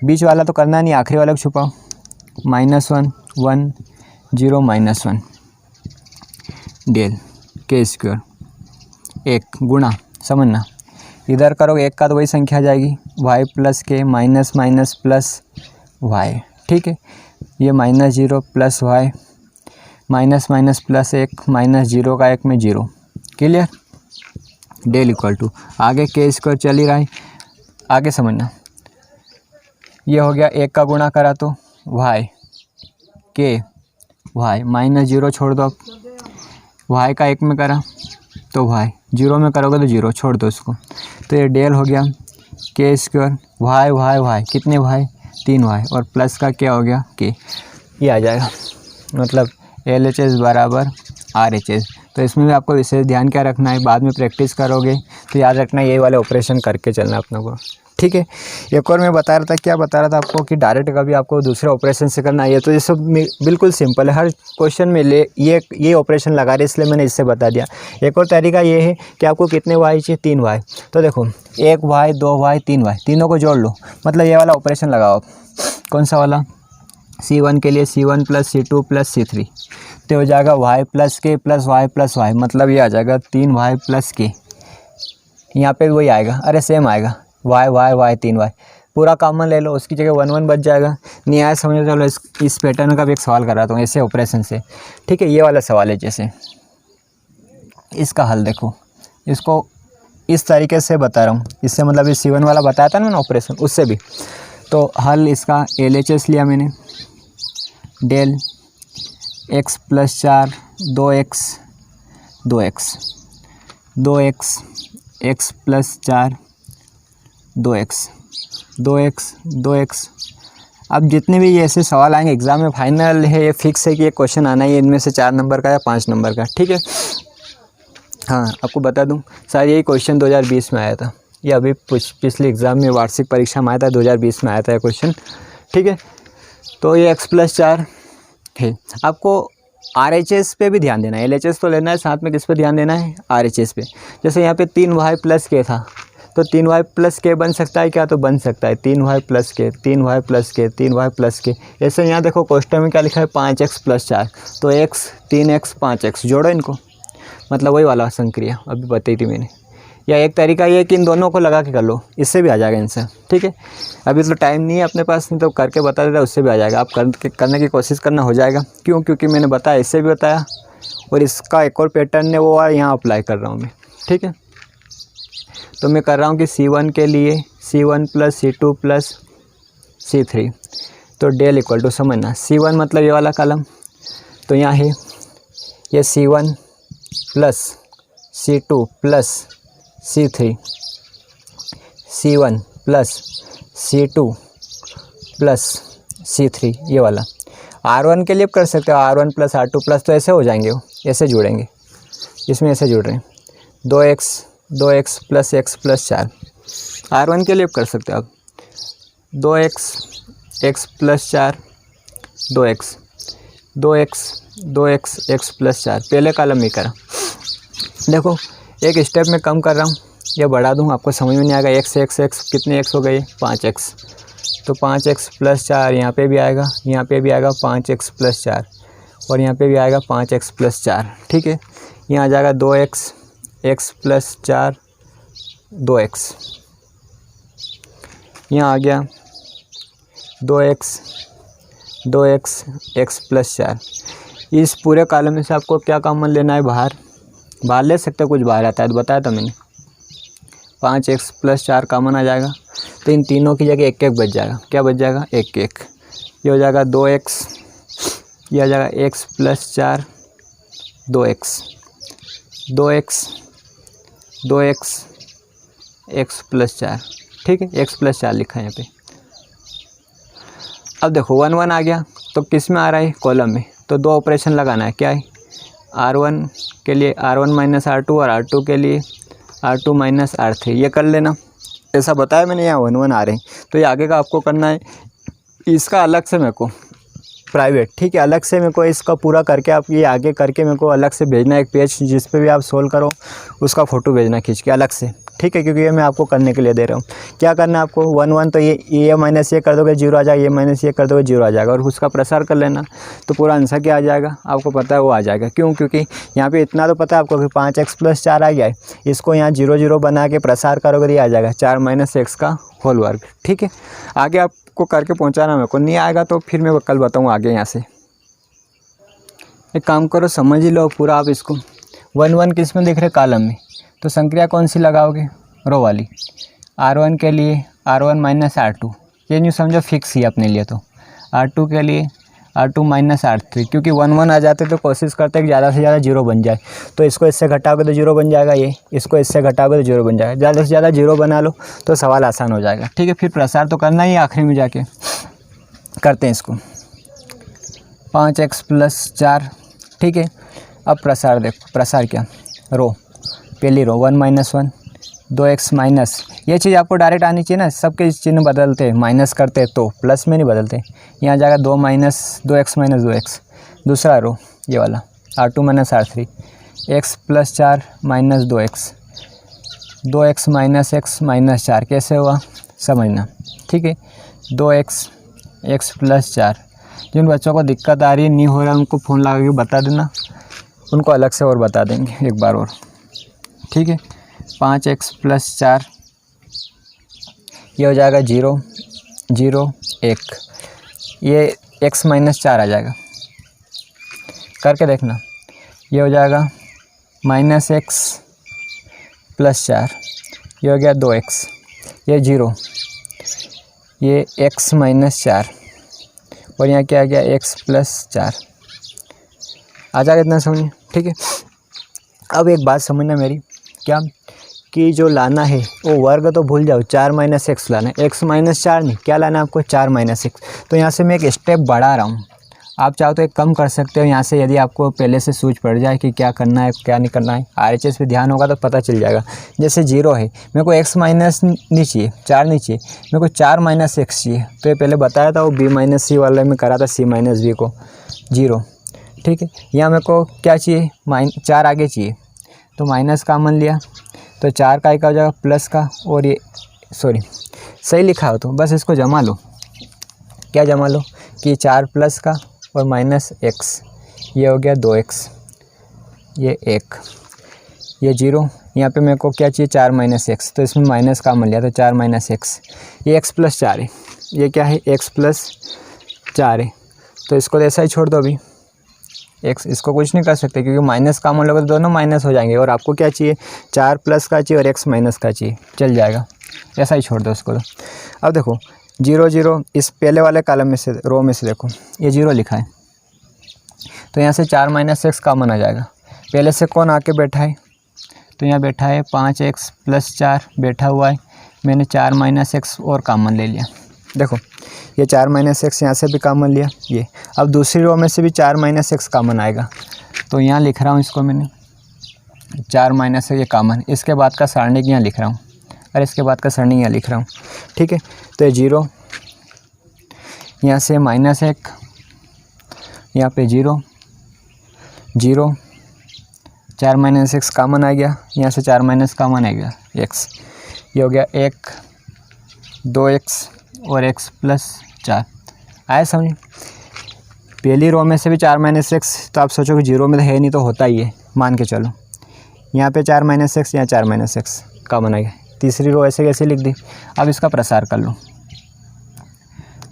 बीच वाला तो करना नहीं, आखिरी वाले को छुपाओ, -1 1 0 -1, डेल के स्क्वायर, एक गुणा, समझना इधर करोगे एक का तो वही संख्या आ जाएगी, y प्लस के माइनस माइनस प्लस y। ठीक है, ये -0 plus y, minus minus plus 1, -0 का 1 में 0, क्लियर। डेल इक्वल टू, आगे के स्क्वायर चल ही रहा है, आगे समझना, ये हो गया 1 का गुणा करा तो y के y, -0 छोड़ दो, अब y का 1 में करा तो y, 0 में करोगे तो 0 छोड़ दो इसको, तो ये डेल हो गया के स्क्वायर, y कितने y, 3y, और प्लस का क्या हो गया के, ये आ जाएगा, मतलब LHS बराबर RHS। तो इसमें भी आपको विशेष ध्यान क्या रखना है, बाद में प्रैक्टिस करोगे तो याद रखना यही वाले ऑपरेशन करके चलना अपने को। ठीक है, एक और मैं बता रहा था, क्या बता रहा था आपको, कि डायरेक्ट कभी आपको दूसरे ऑपरेशन से करना है, तो ये सब बिल्कुल सिंपल है, हर क्वेश्चन में ये ऑपरेशन लगा रहे, इसलिए मैंने इससे बता दिया। एक और तरीका ये है कि आपको कितने y चाहिए, 3y, तो देखो 1y 2y 3y, तीनों को जोड़ लो, मतलब ये वाला ऑपरेशन लगाओ। कौन सा वाला, C1 के लिए C1 plus C2 plus C3, तो हो जाएगा y प्लस के प्लस y, मतलब ये आ जाएगा 3y प्लस के, यहाँ पे भी वही आएगा, अरे सेम आएगा, y 3y, पूरा कॉमन ले लो, उसकी जगह 1 1 बच जाएगा। नहीं आया समझ, चलो इस पैटर्न का भी एक सवाल कराता हूँ ऐसे ऑपरेशन से। ठीक है, ये वाला सवाल है, जैसे इसका हल देखो, इसको इस तरीके से बता रहा हूँ, इससे मतलब ये C1 वाला बताया था ना मैंने ऑपरेशन, उससे भी। तो हल इसका LHS लिया मैंने, del x plus 4 2x x plus 4 2x अब जितने भी ये ऐसे सवाल आएंगे एग्ज़ाम में, फाइनल है ये फिक्स है कि ये क्वेश्चन आना ही है इनमें से 4 नंबर का या 5 नंबर का, ठीक है। हाँ, आपको बता दूं सर, यही क्वेश्चन 2020 में आया था, ये अभी पिछले एग्ज़ाम में वार्षिक परीक्षा में आया था, 2020 में आया था ये क्वेश्चन, ठीक है। तो ये x+4 है। आपको RHS पे भी ध्यान देना है, LHS तो लेना है, साथ में किस पे ध्यान देना है, RHS पे। जैसे यहाँ पे 3y + k था, तो 3y + k बन सकता है क्या, तो बन सकता है 3y + k, 3y + k, 3y + k। जैसे यहाँ देखो क्वेश्चन में क्या लिखा है, 5x+4, तो x 3x 5x जोड़ो इनको, मतलब वही वाला संक्रिया अभी बताई थी मैंने। या एक तरीका ये है कि इन दोनों को लगा के कर लो, इससे भी आ जाएगा आंसर, ठीक है। अभी तो टाइम नहीं है अपने पास, नहीं तो करके बता देता, उससे भी आ जाएगा। आप करने की कोशिश करना, हो जाएगा। क्यों, क्योंकि मैंने बताया, इससे भी बताया, और इसका एक और पैटर्न है वो यहाँ अप्लाई कर रहा हूँ मैं, ठीक है। तो मैं कर रहा हूँ कि C1 के लिए C1 + C2 + C3, तो डेल इक्वल टू, समझना, C1 मतलब ये वाला कॉलम, तो यहाँ है ये C1 + C2 + C3, C1 + C2 + C3, ये वाला। R1 के लिए कर सकते हो, R1 + R2 +, तो ऐसे हो जाएंगे, वो ऐसे जुड़ेंगे, इसमें ऐसे जुड़ रहे हैं, 2x + x + 4। R1 के लिए कर सकते हो आप, 2x x + 4, 2x x + 4, पहले कॉलम में करा। देखो एक स्टेप में कम कर रहा हूँ, ये बढ़ा दूँ, आपको समझ में नहीं आएगा। x कितने x हो गए, 5x, तो 5x + 4 यहाँ पे भी आएगा, यहाँ पे भी आएगा 5x + 4, और यहाँ पे भी आएगा 5x + 4, ठीक है। यहाँ आ जाएगा 2x x + 4, 2x, यहाँ आ गया 2x x + 4। इस पूरे कॉलम में से आपको क्या कॉमन लेना है, बाहर ले सकते हो, कुछ बाहर आता है तो बताया था मैंने। 5x + 4 कॉमन आ जाएगा, तो इन तीनों की जगह 1 1 बच जाएगा। क्या बच जाएगा, 1 1, ये हो जाएगा 2x, ये आ जाएगा x + 4, 2x x + 4, ठीक है, x + 4 लिखा है यहाँ पे। अब देखो 1 1 आ गया, तो किस में आ रहा है, कॉलम में, तो 2 ऑपरेशन लगाना है। क्या है, R1 के लिए R1 - R2, और R2 के लिए R2 - R3, ये कर लेना। ऐसा बताया मैंने, यहाँ 1 1 आ रहे हैं, तो ये आगे का आपको करना है। इसका अलग से मेरे को प्राइवेट, ठीक है, अलग से मेरे को इसका पूरा करके, आप ये आगे करके मेरे को अलग से भेजना, एक पेज जिस पे भी आप सोल्व करो उसका फ़ोटो भेजना खींच के अलग से, ठीक है, क्योंकि ये मैं आपको करने के लिए दे रहा हूँ। क्या करना है आपको, 1 1, तो ये माइनस ये कर दोगे 0 आ जाएगा, ये माइनस ये कर दोगे 0 आ जाएगा, और उसका प्रसार कर लेना, तो पूरा आंसर क्या आ जाएगा, आपको पता है वो आ जाएगा। क्यों, क्योंकि यहाँ पे इतना तो पता है आपको कि 5x + 4 आ गया है, इसको यहाँ 0 0 बना के प्रसार करोगे तो ये आ जाएगा 4 - x का होल वर्ग, ठीक है। आगे आपको करके पहुँचाना, मेरे को नहीं आएगा तो फिर मैं कल बताऊँ आगे। यहाँ से एक काम करो, समझ ही लो पूरा आप इसको। 1 1 किस में दिख रहे, कॉलम में, तो संक्रिया कौन सी लगाओगे, रो वाली। R1 के लिए R1 - R2, ये न्यू समझो फिक्स ही अपने लिए। तो R2 के लिए R2 - R3, क्योंकि 1 1 आ जाते तो कोशिश करते हैं कि ज़्यादा से ज़्यादा 0 बन जाए, तो इसको इससे घटाओगे तो 0 बन जाएगा, ये इसको इससे घटाओगे तो 0 बन जाएगा। ज़्यादा से ज़्यादा 0 बना लो तो सवाल आसान हो जाएगा, ठीक है। फिर प्रसार तो करना ही आखिरी में जाके, करते हैं इसको। 5x + 4, ठीक है। अब प्रसार देखो, प्रसार क्या, रो, पहली रो 1 - 1, 2x माइनस, ये चीज़ आपको डायरेक्ट आनी चाहिए ना, सबके चिन्ह बदलते, माइनस करते तो प्लस में नहीं बदलते। यहाँ जाएगा 2x - 2x। दूसरा रो ये वाला R2 - R3, x + 4 - 2x, 2x - x - 4 कैसे हुआ समझना, ठीक है। 2x x + 4। जिन बच्चों को दिक्कत आ रही है, नहीं हो रहा है, उनको फ़ोन लगा के बता देना, उनको अलग से और बता देंगे एक बार और, ठीक है। 5x + 4, ये हो जाएगा 0 0 1, ये x - 4 आ जाएगा, करके देखना। ये हो जाएगा -x + 4, ये हो गया 2x, ये 0, ये x - 4, और यहाँ क्या आ गया x + 4 आ जाएगा, इतना समझिए, ठीक है। अब एक बात समझना मेरी, क्या कि जो लाना है वो वर्ग तो भूल जाओ, 4 माइनस एक्स लाना है, एक्स माइनस 4 नहीं, क्या लाना है आपको, 4 माइनस एक्स। तो यहाँ से मैं एक स्टेप बढ़ा रहा हूँ, आप चाहो तो एक कम कर सकते हो यहाँ से, यदि आपको पहले से सूझ पड़ जाए कि क्या करना है क्या नहीं करना है। RHS पे ध्यान होगा तो पता चल जाएगा। जैसे 0 है, मेरे को x माइनस नहीं चाहिए, 4 नहीं चाहिए, मेरे को 4 माइनस एक्स चाहिए। तो ये पहले बताया था, वो b माइनस सी वाले में करा था, c माइनस b को 0, ठीक है। यहाँ मेरे को क्या चाहिए, 4 आगे चाहिए, तो माइनस कॉमन लिया, तो 4 का एक हो जाएगा प्लस का, और ये सॉरी सही लिखा हो तो बस इसको जमा लो। क्या जमा लो कि 4 प्लस का और माइनस एक्स, ये हो गया 2x, ये 1, ये 0। यहाँ पे मेरे को क्या चाहिए, 4 माइनस एक्स, तो इसमें माइनस कॉमन लिया तो 4 माइनस एक्स, ये x प्लस 4 है, ये क्या है x प्लस 4 है। तो इसको तो ऐसा ही छोड़ दो अभी, x इसको कुछ नहीं कर सकते क्योंकि माइनस कॉमन लोगे तो दोनों माइनस हो जाएंगे। और आपको क्या चाहिए, 4 प्लस का चाहिए और x माइनस का चाहिए, चल जाएगा, ऐसा ही छोड़ दो उसको। तो अब देखो 0 0, इस पहले वाले कॉलम में से, रो में से देखो ये 0 लिखा है, तो यहाँ से 4 माइनस एक्स कॉमन आ जाएगा। पहले से कौन आके बैठा है, तो यहाँ बैठा है 5x प्लस 4 बैठा हुआ है, मैंने 4 माइनस एक्स और कॉमन ले लिया। देखो ये 4 माइनस एक्स यहाँ से भी कॉमन लिया, ये अब दूसरी रो में से भी 4 माइनस एक्स कॉमन आएगा, तो यहाँ लिख रहा हूँ इसको मैंने 4 माइनस ये कॉमन, इसके बाद का सारणिक यहाँ लिख रहा हूँ, और इसके बाद का सारणिक यहाँ लिख रहा हूँ, ठीक है। तो ये 0, यहाँ से माइनस 1, यहाँ पे 0 0, 4 माइनस एक्स कॉमन आ गया, यहाँ से 4 माइनस कॉमन आ गया x, ये हो गया 1 2x और x प्लस 4। आया समझ। पहली रो में से भी 4 माइनस एक्स, तो आप सोचो कि 0 में तो है नहीं, तो होता ही है, मान के चलो। यहाँ पे 4 माइनस एक्स, यहाँ 4 माइनस एक्स कॉमन आ गया, तीसरी रो ऐसे कैसे लिख दी। अब इसका प्रसार कर लो,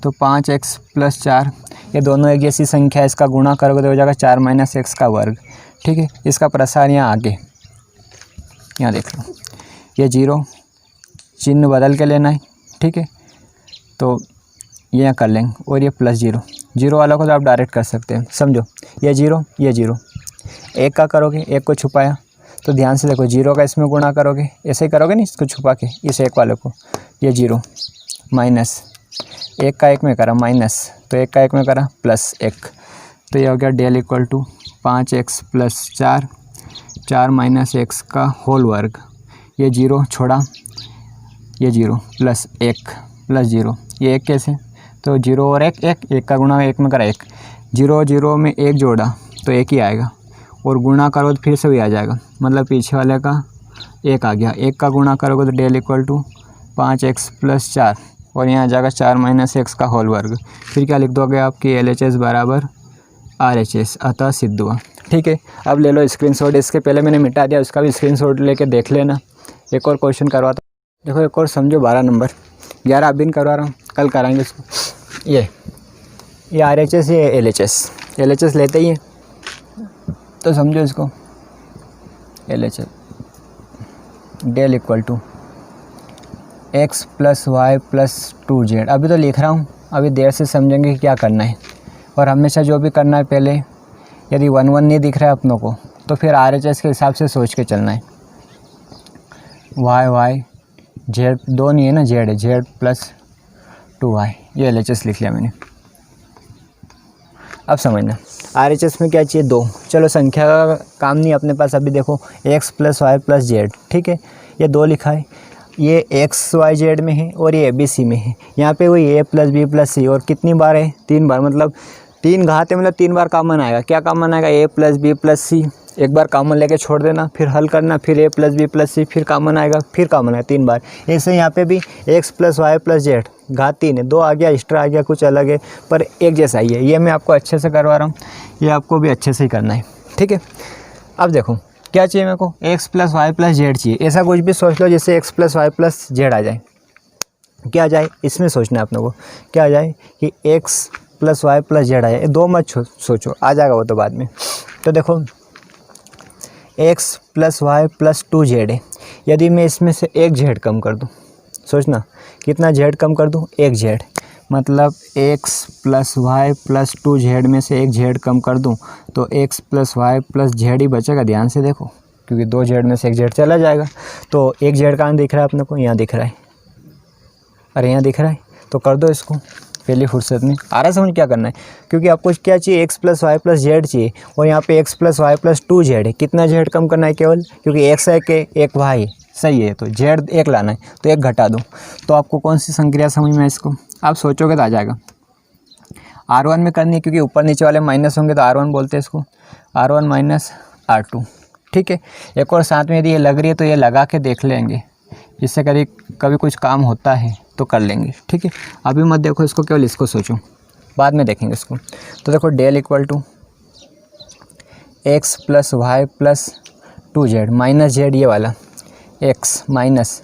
तो 5x प्लस 4, ये दोनों एक जैसी संख्या है, इसका गुणा करोगे तो हो जाएगा 4 माइनस एक्स का वर्ग, ठीक है। इसका प्रसार यहाँ आगे, यहाँ देख लो, ये 0 चिन्ह बदल के लेना है, ठीक है। तो ये यहाँ कर लेंगे, और ये प्लस 0, 0 वाला को तो आप डायरेक्ट कर सकते हैं, समझो ये 0 ये 0, 1 का करोगे, 1 को छुपाया, तो ध्यान से देखो 0 का इसमें गुणा करोगे, ऐसे ही करोगे नहीं, इसको छुपा के इस 1 वाले को, ये 0 माइनस 1 का 1 में करा माइनस, तो 1 का 1 में करा प्लस 1, तो ये हो गया del equal to 5x plus 4, 4 minus X का होल वर्ग, ये 0 छोड़ा, ये 0 प्लस 1 प्लस 0, ये 1 कैसे, तो 0 और 1 1 का गुणा 1 में करा 1, 0 0 में 1 जोड़ा तो 1 ही आएगा, और गुणा करो तो फिर से भी आ जाएगा, मतलब पीछे वाले का 1 आ गया। 1 का गुणा करोगे तो del equal to 5x plus 4, और यहाँ आ जाएगा 4 माइनस एक्स का होल वर्ग। फिर क्या लिख दोगे आपकी LHS बराबर RHS, अतः सिद्ध हुआ, ठीक है। अब ले लो स्क्रीनशॉट, इसके पहले मैंने मिटा दिया, उसका भी स्क्रीनशॉट लेके देख लेना। एक और क्वेश्चन करवाता, देखो एक और समझो, 12 नंबर, 11 अभी नहीं करवा रहा हूँ, कल कराएंगे इसको। ये RHS, ये LHS लेते ही है, तो समझो इसको LHS del equal to x plus Y plus 2z। अभी तो लिख रहा हूँ, अभी देर से समझेंगे कि क्या करना है। और हमेशा जो भी करना है, पहले यदि 1 1 नहीं दिख रहा है अपनों को, तो फिर RHS के हिसाब से सोच के चलना है। y z 2 नहीं है ना, z है, z प्लस 2y, ये LHS लिख लिया मैंने। अब समझना RHS में क्या चाहिए, 2। चलो संख्या का काम नहीं अपने पास, अभी देखो x plus Y plus Z, ठीक है, ये 2 लिखा है, ये एक्स वाई जेड में है और ये ABC में है। यहाँ पे वही a प्लस बी प्लस सी, और कितनी बार है, 3 बार, मतलब 3 घात है, मतलब 3 बार कॉमन आएगा। क्या कॉमन आएगा, a प्लस बी प्लस सी, एक बार कॉमन लेके छोड़ देना, फिर हल करना, फिर a प्लस बी प्लस सी, फिर कॉमन आएगा, फिर कॉमन आएगा, 3 बार। ऐसे यहाँ पे भी x plus Y plus Z, घात 3 है, 2 आ गया, एक्स्ट्रा आ गया, कुछ अलग है, पर एक जैसा ही है। ये मैं आपको अच्छे से करवा रहा हूँ, ये आपको भी अच्छे से ही करना है, ठीक है। अब देखो क्या चाहिए मेरे को, x plus Y plus Z चाहिए। ऐसा कुछ भी सोच लो जैसे x plus Y plus Z आ जाए, क्या आ जाए, इसमें सोचना है अपने को, क्या आ जाए कि x plus Y plus Z आ जाए। 2 मत सोचो, आ जाएगा वो तो बाद में। तो देखो x plus Y plus 2z है, यदि मैं इसमें से एक z कम कर दूँ, सोचना कितना z कम कर दूँ, एक z, मतलब x plus Y plus 2z में से एक z कम कर दूं तो x plus Y plus Z ही बचेगा। ध्यान से देखो क्योंकि 2 जेड में से 1 जेड चला जाएगा। तो 1 जेड कहाँ दिख रहा है अपने को, यहाँ दिख रहा है, अरे यहाँ दिख रहा है, तो कर दो इसको पहली फुर्सत में। आ रहा है समझ क्या करना है, क्योंकि आपको क्या चाहिए, x + y + z चाहिए, और यहाँ पे x + y + 2 z है। कितना z कम करना है केवल, क्योंकि x है के 1 y सही है, तो z 1 लाना है, तो 1 घटा दो। तो आपको कौन सी संक्रिया समझ में है, इसको आप सोचोगे तो आ जाएगा। R1 में करनी है, क्योंकि ऊपर नीचे वाले माइनस होंगे तो R1 बोलते हैं इसको, R1 - R2। ठीक है, एक और साथ में यदि ये लग रही है तो ये लगा के देख लेंगे, जिससे कभी कुछ काम होता है तो कर लेंगे। ठीक है, अभी मत देखो इसको, केवल इसको सोचो, बाद में देखेंगे इसको। तो देखो del = x + y + 2z minus z, ये वाला x माइनस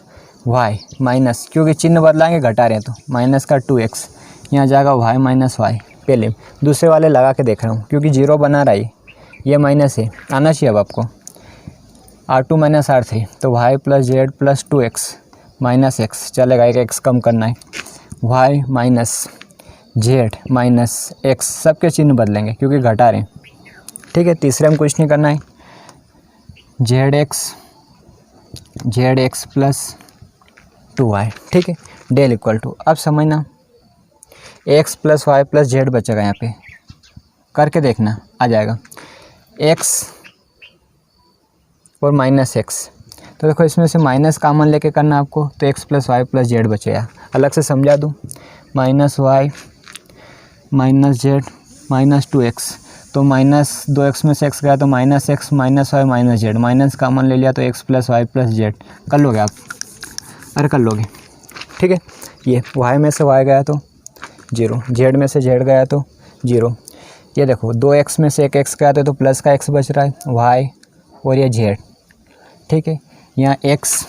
y माइनस, क्योंकि चिन्ह बदलाएंगे घटा रहे हैं तो माइनस का 2x, यहाँ जाएगा y - y। पहले दूसरे वाले लगा के देख रहा हूँ, क्योंकि 0 बना रहा है, ये माइनस है, आना चाहिए अब आपको। R2 - R3, तो y + z + 2x minus x चलेगा, एक x कम करना है, y minus z minus x, सबके चिन्ह बदलेंगे क्योंकि घटा रहे हैं। ठीक है, तीसरे में कुछ नहीं करना है, zx + 2y। ठीक है, डेल = अब समझना, x + y + z बचेगा, यहाँ पे करके देखना आ जाएगा, x और -x। तो देखो इसमें से माइनस कॉमन लेके करना आपको, तो x + y + z बचेगा। अलग से समझा दूँ, -y - z -2x, तो -2x में से x गया तो -x -y -z, minus common ले लिया तो x + y + z। कर लोगे आप, अरे कर लोगे। ठीक है, ये y में से y गया तो 0, z में से z गया तो 0। ये देखो 2x में से 1 x गया तो प्लस का x बच रहा है, y और ये z। ठीक है, यहाँ x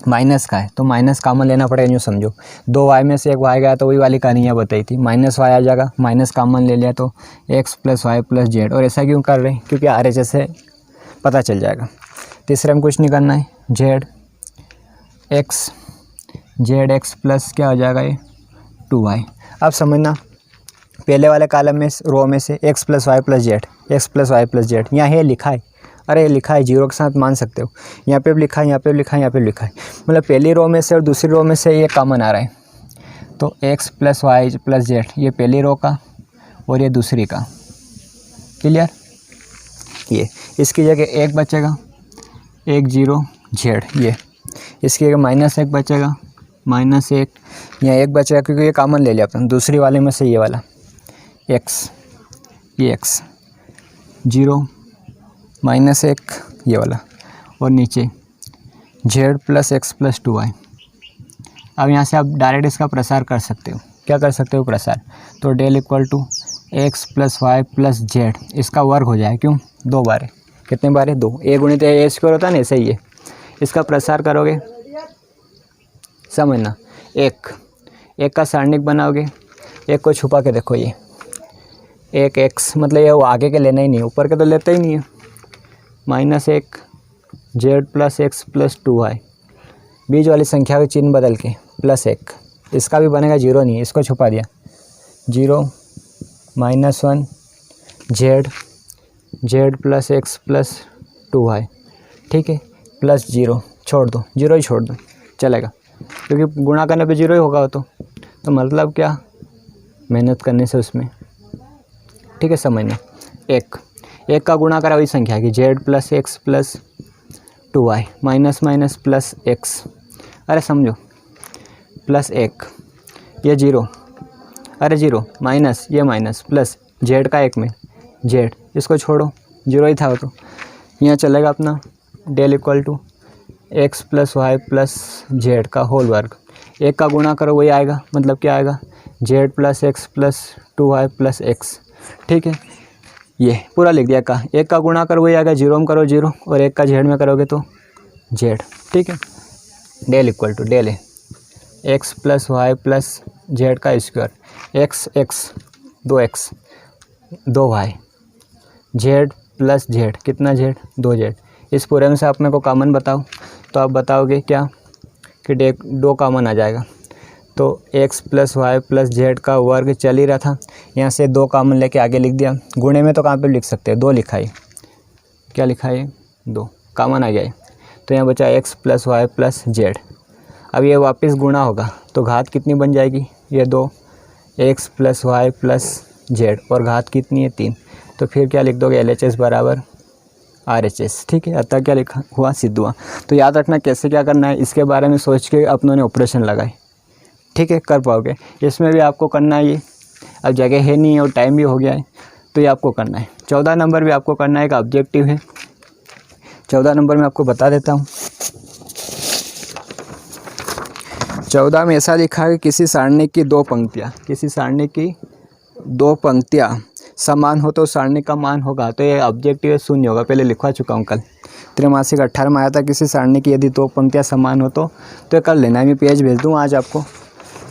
माइनस का है तो माइनस कॉमन लेना पड़ेगा, यूँ समझो 2y में से 1 y गया तो वही वाली कहानी यहाँ बताई थी, -y आ जाएगा, माइनस कॉमन ले लिया तो x + y + z। और ऐसा क्यों कर रहे हैं, क्योंकि RHS से पता चल जाएगा। तीसरे में कुछ नहीं करना है, zx प्लस क्या हो जाएगा, ये 2y। अब समझना, पहले वाले कॉलम में रो में से x + y + z, यहाँ है लिखा है, अरे लिखा है 0 के साथ मान सकते हो, यहाँ पे भी लिखा है, यहाँ पे भी लिखा है, यहाँ पे भी लिखा है, मतलब पहली रो में से और दूसरी रो में से ये कॉमन आ रहा है। तो x + y + z, ये पहली रो का और ये दूसरी का, क्लियर। ये इसकी जगह 1 बचेगा, 1 0 z, ये इसकी जगह -1 बचेगा, -1, यहाँ 1 बचेगा क्योंकि ये कॉमन ले लिया अपन दूसरी वाले में से, ये वाला x, ये x 0 -1 ये वाला, और नीचे z + x + 2y। अब यहाँ से आप डायरेक्ट इसका प्रसार कर सकते हो, क्या कर सकते हो प्रसार, तो डेल = x + y + z, इसका वर्ग हो जाए, क्यों 2 बार है, कितने बार है 2, a × a² होता है ना, ऐसे ही है। इसका प्रसार करोगे, समझना, एक का सारणिक बनाओगे, एक को छुपा के देखो, ये 1 x, मतलब ये वो आगे के लेना ही नहीं, ऊपर के तो लेते ही नहीं है, -1 z + x + 2y, बीच वाली संख्या के चिन्ह बदल के +1, इसका भी बनेगा 0 नहीं, इसको छुपा दिया, 0 -1 z + x + 2y। ठीक है, +0 छोड़ दो, 0 ही छोड़ दो चलेगा, क्योंकि गुणा करने पे 0 ही होगा तो मतलब क्या, मेहनत करने से उसमें। ठीक है, समझना, 1 का गुणा करा वही संख्या की, z + x + 2y, minus plus x, अरे समझो, +1, ये 0, अरे 0 माइनस, ये माइनस, प्लस z का 1 में z, इसको छोड़ो, 0 ही था वो तो। यहाँ चलेगा अपना डेल = x + y + z का होल वर्ग, 1 का गुणा करो वही आएगा, मतलब क्या आएगा, z + x + 2y + x। ठीक है, ये पूरा लिख दिया, का 1 का गुणा करो वही आएगा, 0 में करो 0, और 1 का z में करोगे तो z। ठीक है, डेल = डेल है x + y + z का square, x 2x 2y, z + z, कितना z, 2z। इस पूरे में से आप मेरे को कॉमन बताओ, तो आप बताओगे क्या कि 2 कॉमन आ जाएगा, तो x + y + z का वर्ग चल ही रहा था, यहाँ से 2 कॉमन लेके आगे लिख दिया। गुणे में तो कहाँ पे लिख सकते हैं, 2 लिखा है, क्या लिखा है 2, कॉमन आ गया है, तो यहाँ बचा x plus Y plus Z. अब ये वापस गुणा होगा तो घात कितनी बन जाएगी, ये 2 x plus Y plus Z, और घात कितनी है 3। तो फिर क्या लिख दोगे, LHS बराबर RHS। ठीक है, अतः क्या लिखा हुआ, सिद्ध हुआ। तो याद रखना कैसे क्या करना है, इसके बारे में सोच के अपनों ने ऑपरेशन लगाए। ठीक है, कर पाओगे। इसमें भी आपको करना है, ये अब जगह है नहीं है और टाइम भी हो गया है, तो ये आपको करना है। 14 नंबर भी आपको करना है, एक ऑब्जेक्टिव है। 14 नंबर में आपको बता देता हूँ। 14 में ऐसा लिखा है कि किसी सारणी की 2 पंक्तियाँ, किसी सारणी की 2 पंक्तियाँ समान हो तो सारणी का मान होगा। तो ये ऑब्जेक्टिव है, 0 होगा, पहले लिखवा चुका हूँ कल। त्रैमासिक 18 में आया था, किसी सारणी की यदि 2 पंक्तियाँ समान हो तो ये कर लेना है, मैं पेज भेज दूँ आज आपको।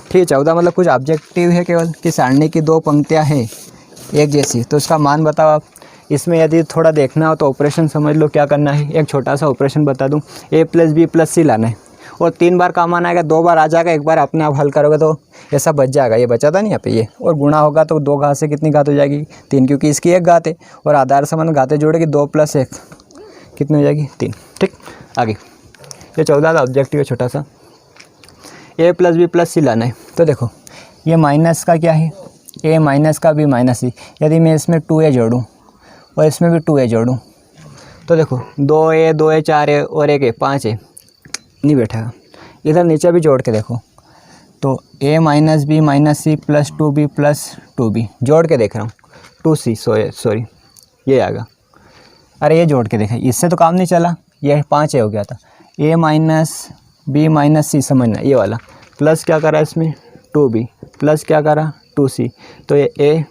ठीक है, 14 मतलब कुछ ऑब्जेक्टिव है केवल कि सारणी की 2 पंक्तियाँ हैं एक जैसी, तो उसका मान बताओ आप। इसमें यदि थोड़ा देखना हो तो ऑपरेशन समझ लो क्या करना है। एक छोटा सा ऑपरेशन बता दूं, a प्लस बी प्लस सी लाना है, और 3 बार कॉमन आएगा, 2 बार आ जाएगा, 1 बार अपने आप हल करोगे तो ऐसा बच जाएगा। ये बचा था नहीं यहाँ पे ये, और गुणा होगा तो 2 घात से कितनी घात हो जाएगी, 3, क्योंकि इसकी 1 घात है, और आधार समान घातें जोड़ेगी 2 + 1 कितनी हो जाएगी, 3। ठीक, आगे ये 14 का ऑब्जेक्टिव है छोटा सा। a प्लस बी प्लस सी लाना है, तो देखो ये माइनस का क्या है, a माइनस का b माइनस सी। यदि मैं इसमें 2a जोड़ूँ और इसमें भी 2a जोड़ूँ तो देखो 2a 2a 4a और 1a 5a नहीं बैठेगा। इधर नीचे भी जोड़ के देखो तो a minus B minus C plus 2b plus 2b जोड़ के देख रहा हूँ, 2c सॉरी ये आएगा। अरे ये जोड़ के देखा, इससे तो काम नहीं चला, ये 5a हो गया था। a minus B minus C समझना, ये वाला प्लस क्या करा इसमें 2b प्लस क्या करा 2c, तो ये a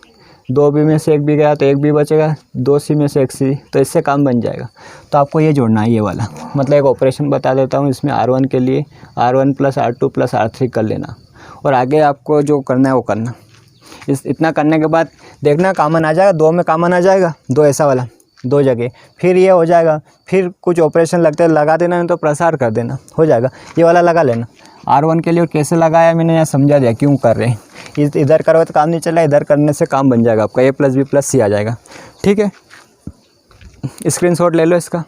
2b में से 1 भी गया तो 1 भी बचेगा, 2c में से 1c, तो इससे काम बन जाएगा। तो आपको ये जोड़ना है, ये वाला। मतलब एक ऑपरेशन बता देता हूँ इसमें, R1 के लिए R1 + R2 + R3 कर लेना, और आगे आपको जो करना है वो करना। इतना करने के बाद देखना कॉमन आ जाएगा, 2 में कॉमन आ जाएगा, 2 ऐसा वाला 2 जगह, फिर ये हो जाएगा। फिर कुछ ऑपरेशन लगते लगा देना, नहीं तो प्रसार कर देना, हो जाएगा। ये वाला लगा लेना। R1 के लिए कैसे लगाया मैंने यहाँ समझा दिया क्यों कर रहे हैं। इधर करोगे तो काम नहीं चला, इधर करने से काम बन जाएगा आपका, a प्लस बी प्लस सी आ जाएगा। ठीक है, स्क्रीनशॉट ले लो इसका।